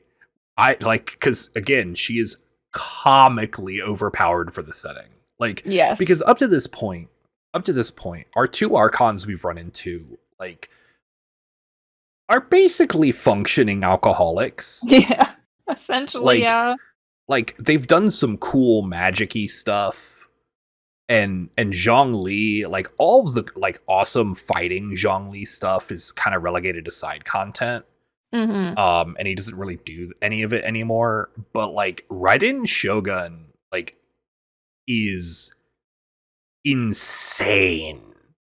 I like, because again, she is comically overpowered for the setting. Like, yes. Because up to this point, our two Archons we've run into, like, are basically functioning alcoholics. Yeah, essentially, yeah. Like, they've done some cool magic-y stuff, and Zhongli, like, all of the, like, awesome fighting Zhongli stuff is kind of relegated to side content. And he doesn't really do any of it anymore. But, like, Raiden Shogun, like, is insane,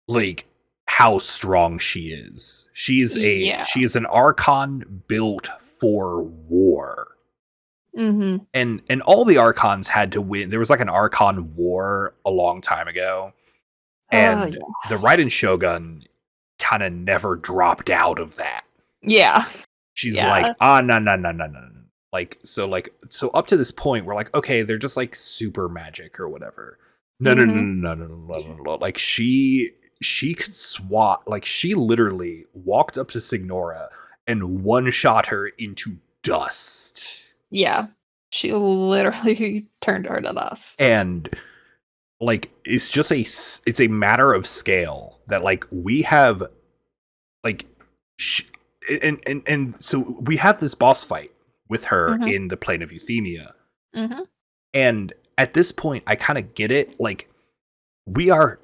like how strong she is. She is an Archon built for war. And all the Archons had to win. There was like an Archon war a long time ago, and the Raiden Shogun kind of never dropped out of that. Yeah. She's like, Yeah. no, no, no, no, no. So up to this point, we're like, okay, they're just like super magic or whatever. No, no, no, Mhm. no, no, no, no, no, no. Like she could swat. Like she literally walked up to Signora and one shot her into dust. Yeah. She literally turned her to dust. And like it's a matter of scale that like we have like sh- and so we have this boss fight with her Mhm. in the plane of Euthymia. Mhm. And at this point I kind of get it. Like we are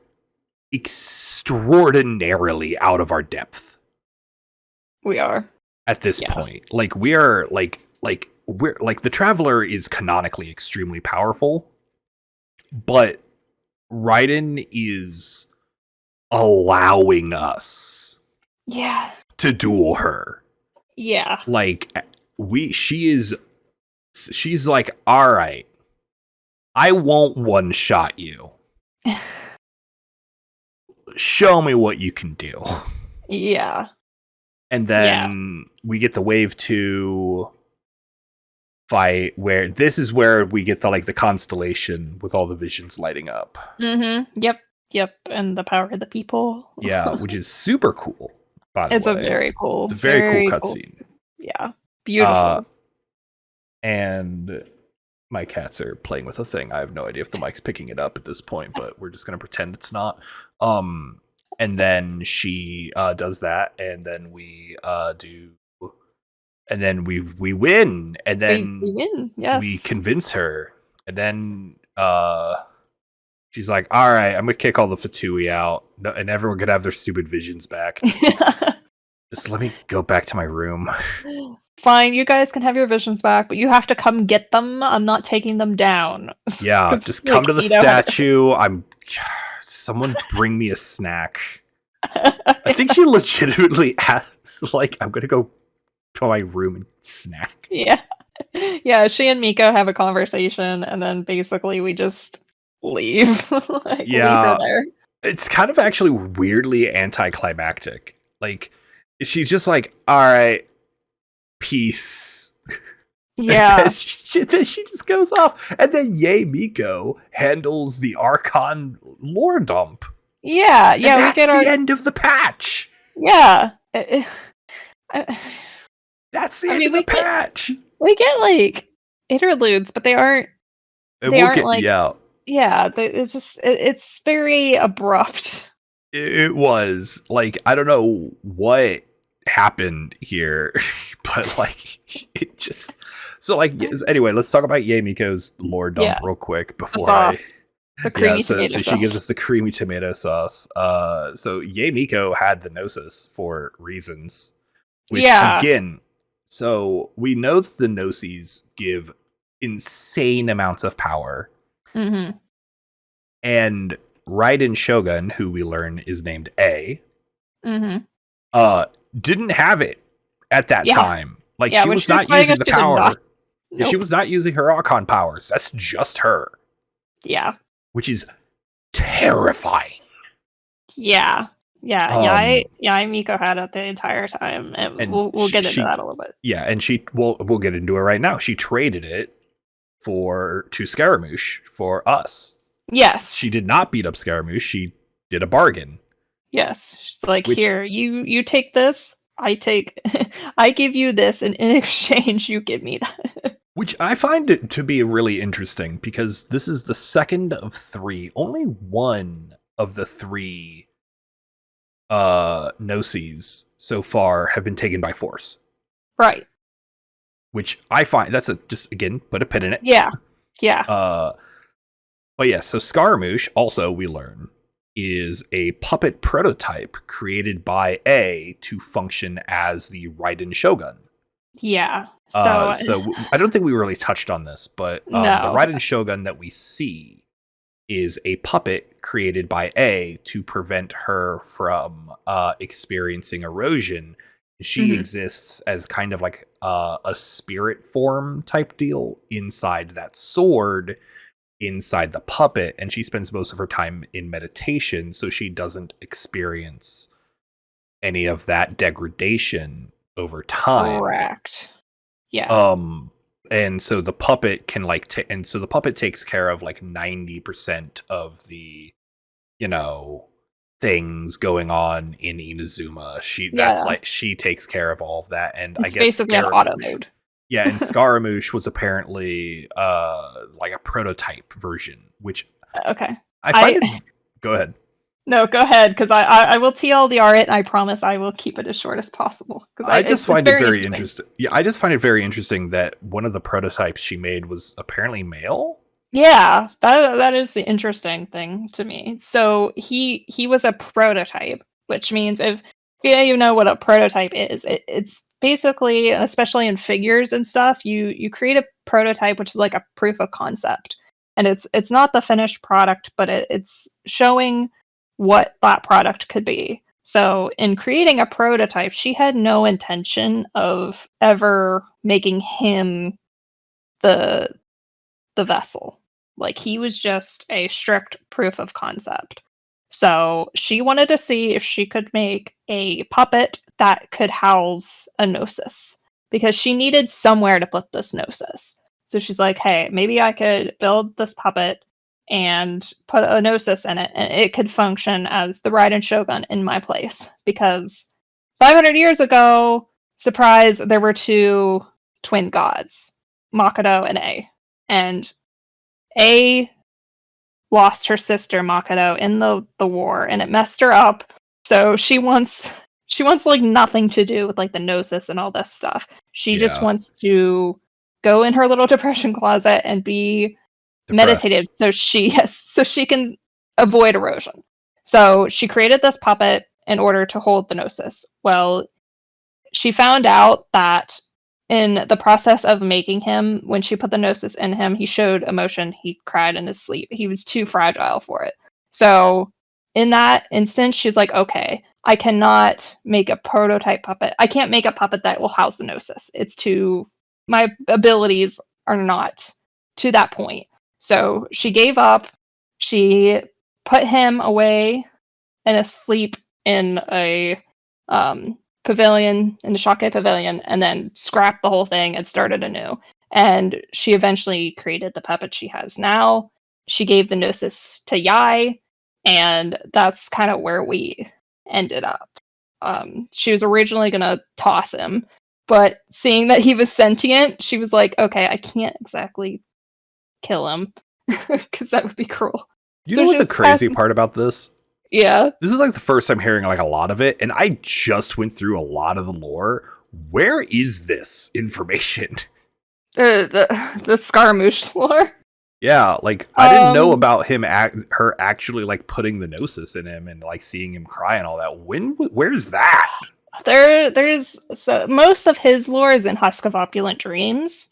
extraordinarily out of our depth We are. at this Yeah. point. Like we are we're like the Traveler is canonically extremely powerful, but Raiden is allowing us Yeah. to duel her. Yeah. Like she's like, all right, I won't one shot you. Show me what you can do. Yeah. And then we get the wave 2 fight where this is where we get the constellation with all the visions lighting up. Yep. Yep. And the power of the people. Yeah, which is super cool, by the It's way. a very cool. It's a very cool cutscene. Yeah. Beautiful. And my cats are playing with a thing. I have no idea if the mic's picking it up at this point, but we're just gonna pretend it's not. And then she does that, and then we and then we win, and then we win. Yes. we convince her, and then she's like, "All right, I'm gonna kick all the Fatui out, and everyone could have their stupid visions back. Just let me go back to my room." Fine, you guys can have your visions back, but you have to come get them. I'm not taking them down. Yeah, just come to the statue. Someone bring me a snack. I think she legitimately asked, like, I'm gonna go to my room and snack. Yeah. Yeah, she and Miko have a conversation, and then basically we just leave. Leave her there. It's kind of actually weirdly anticlimactic. Like, she's just like, all right, peace. Yeah. Then she just goes off. And then Yay Miko handles the Archon lore dump. Yeah, and that's the end of the patch. Yeah. That's the end of the patch. We get like interludes, but they aren't. Yeah, it's just it's very abrupt. It was like, I don't know what happened here, but like it just anyway, let's talk about Yay Miko's lore dump real quick before the creamy tomato sauce. She gives us the creamy tomato sauce. So Yay Miko had the Gnosis for reasons. Which, again, so we know that the Gnosis give insane amounts of power. Mm-hmm. And Raiden Shogun, who we learn is named A, didn't have it at that time. Like, she was not using the power. Nope. She was not using her Archon powers. That's just her. Yeah. Which is terrifying. Yeah. Yeah. Miko had it the entire time. And we'll get into that a little bit. Yeah, and we'll get into it right now. She traded it to Scaramouche for us. Yes. She did not beat up Scaramouche. She did a bargain. Yes. She's like, here, you take this, I give you this, and in exchange you give me that. Which I find it to be really interesting, because this is the second of 3. Only one of the 3 Gnosis so far have been taken by force. Right. Which I find, just again, put a pin in it. Yeah. But yeah, so Scaramouche, also we learn, is a puppet prototype created by A to function as the Raiden Shogun. Yeah. So I don't think we really touched on this, but the Raiden Shogun that we see is a puppet created by A to prevent her from experiencing erosion. She exists as kind of like a spirit form type deal inside that sword, inside the puppet, and she spends most of her time in meditation, so she doesn't experience any of that degradation. over time. Correct. Yeah. And so the puppet can like and so the puppet takes care of like 90% of the, you know, things going on in Inazuma. She takes care of all of that, and I It's guess basically an auto Scaramouche. mode. Yeah, and Scaramouche was apparently like a prototype version, which Okay. I find it. Go ahead. No, go ahead, because I will TLDR it, and I promise I will keep it as short as possible. Because I just find it very interesting. Yeah, I just find it very interesting that one of the prototypes she made was apparently male. Yeah, that is the interesting thing to me. So he was a prototype, which means if you know what a prototype is, it's basically, especially in figures and stuff, you create a prototype, which is like a proof of concept, and it's not the finished product, but it's showing what that product could be. So in creating a prototype, she had no intention of ever making him the the vessel. Like he was just a strict proof of concept. So she wanted to see if she could make a puppet that could house a gnosis because she needed somewhere to put this gnosis. So she's like, hey, maybe I could build this puppet and put a gnosis in it, and it could function as the Raiden Shogun in my place. Because 500 years ago, surprise, there were two twin gods, Makoto and A. And A lost her sister Makoto in the war, and it messed her up. So she wants like nothing to do with like the gnosis and all this stuff. She just wants to go in her little depression closet and be meditative so she can avoid erosion. So she created this puppet in order to hold the gnosis. Well, she found out that in the process of making him, when she put the gnosis in him, he showed emotion. He cried in his sleep. He was too fragile for it. So in that instance, she's like, okay, I cannot make a prototype puppet. I can't make a puppet that will house the gnosis. It's too, my abilities are not to that point. So she gave up. She put him away and asleep in a pavilion, in the Shake pavilion, and then scrapped the whole thing and started anew. And she eventually created the puppet she has now. She gave the gnosis to Yai, and that's kind of where we ended up. She was originally going to toss him, but seeing that he was sentient, she was like, okay, I can't exactly kill him because that would be cruel. You know what's the crazy part about this? Yeah. This is like the first time hearing like a lot of it, and I just went through a lot of the lore. Where is this information? The Scaramouche lore? Yeah, like I didn't know about her actually like putting the gnosis in him and like seeing him cry and all that. Where's that? There's so most of his lore is in Husk of Opulent Dreams.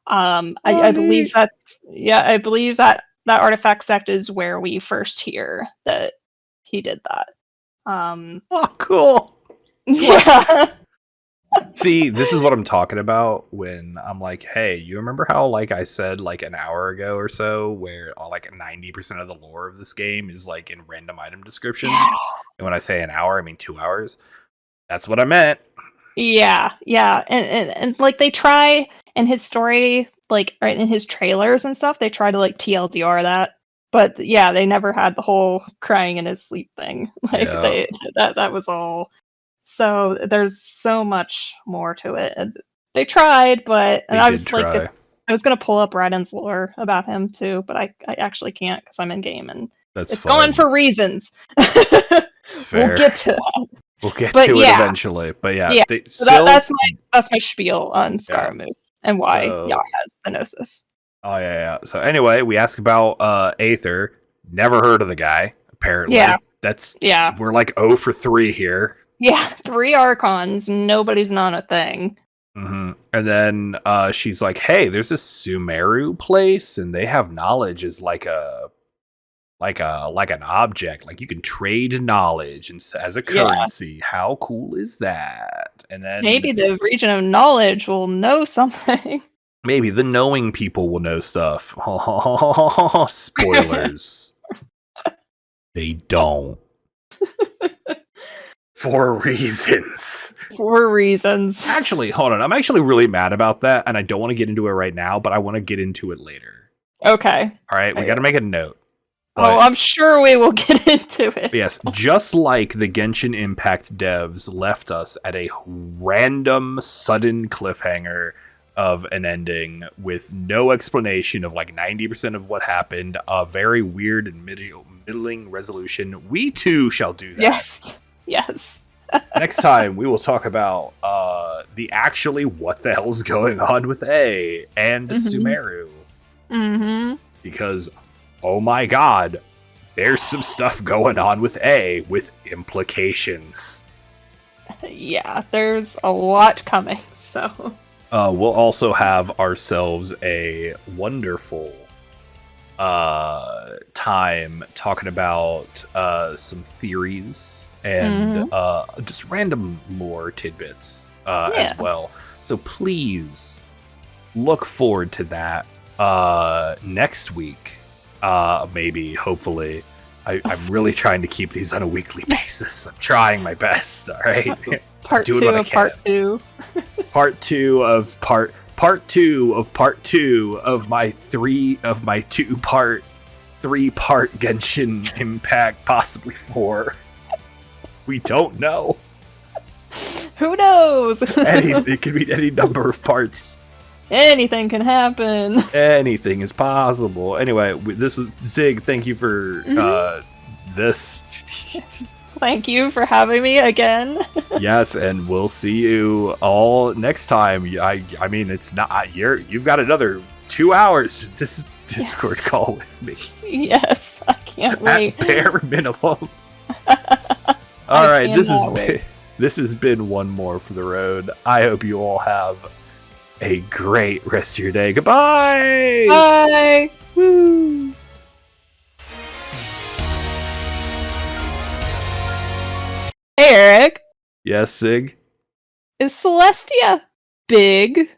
I believe I believe that artifact sect is where we first hear that he did that. Oh, cool. Yeah. See, this is what I'm talking about when I'm like, hey, you remember how like I said like an hour ago or so where like 90% of the lore of this game is like in random item descriptions? Yeah. And when I say an hour, I mean 2 hours. That's what I meant. Yeah, and like they try in his story, like right in his trailers and stuff, they try to like TLDR that. But yeah, they never had the whole crying in his sleep thing. Like that was all. So there's so much more to it. And they tried, but I was like, I was gonna pull up Raiden's lore about him too, but I actually can't because I'm in game and it's gone for reasons. It's fair. We'll get to that. We'll get to it eventually, but yeah. So that's my spiel on Scaramouche and why Ya has the gnosis. Oh yeah. So anyway, we ask about Aether. Never heard of the guy. Apparently, we're like 0 for 3 here. Yeah, 3 Archons. Nobody's not a thing. Mm-hmm. And then she's like, "Hey, there's this Sumeru place, and they have knowledge as like an object. Like you can trade knowledge and as a currency. Yeah. How cool is that?" And then maybe the region of knowledge will know something. Maybe the knowing people will know stuff. Spoilers. They don't. For reasons. For reasons. Actually, hold on. I'm actually really mad about that, and I don't want to get into it right now, but I want to get into it later. Okay. All right, we got to make a note. Oh, I'm sure we will get into it. Yes, just like the Genshin Impact devs left us at a random, sudden cliffhanger of an ending with no explanation of like 90% of what happened, a very weird and middling resolution, we too shall do that. Yes. Next time, we will talk about the actually what the hell's going on with A and Sumeru. Mm-hmm. Because, oh my god, there's some stuff going on with A with implications. Yeah, there's a lot coming, so... We'll also have ourselves a wonderful time talking about some theories and just random lore tidbits as well. So please look forward to that next week. Maybe, hopefully. I'm really trying to keep these on a weekly basis. I'm trying my best, all right? Part two of part two. Part two of part two of part two of my three-part Genshin Impact, possibly 4. We don't know. Who knows? It could be any number of parts. Anything can happen. Anything is possible. Anyway, this is Zig. Thank you for this. Thank you for having me again. Yes, and we'll see you all next time. I mean, it's not you've got another 2 hours this Discord call with me. Yes, I can't wait. At bare minimum. All right, this has been one more for the road. I hope you all have a great rest of your day. Goodbye. Bye. Woo. Hey, Eric. Yes, Sig? Is Celestia big?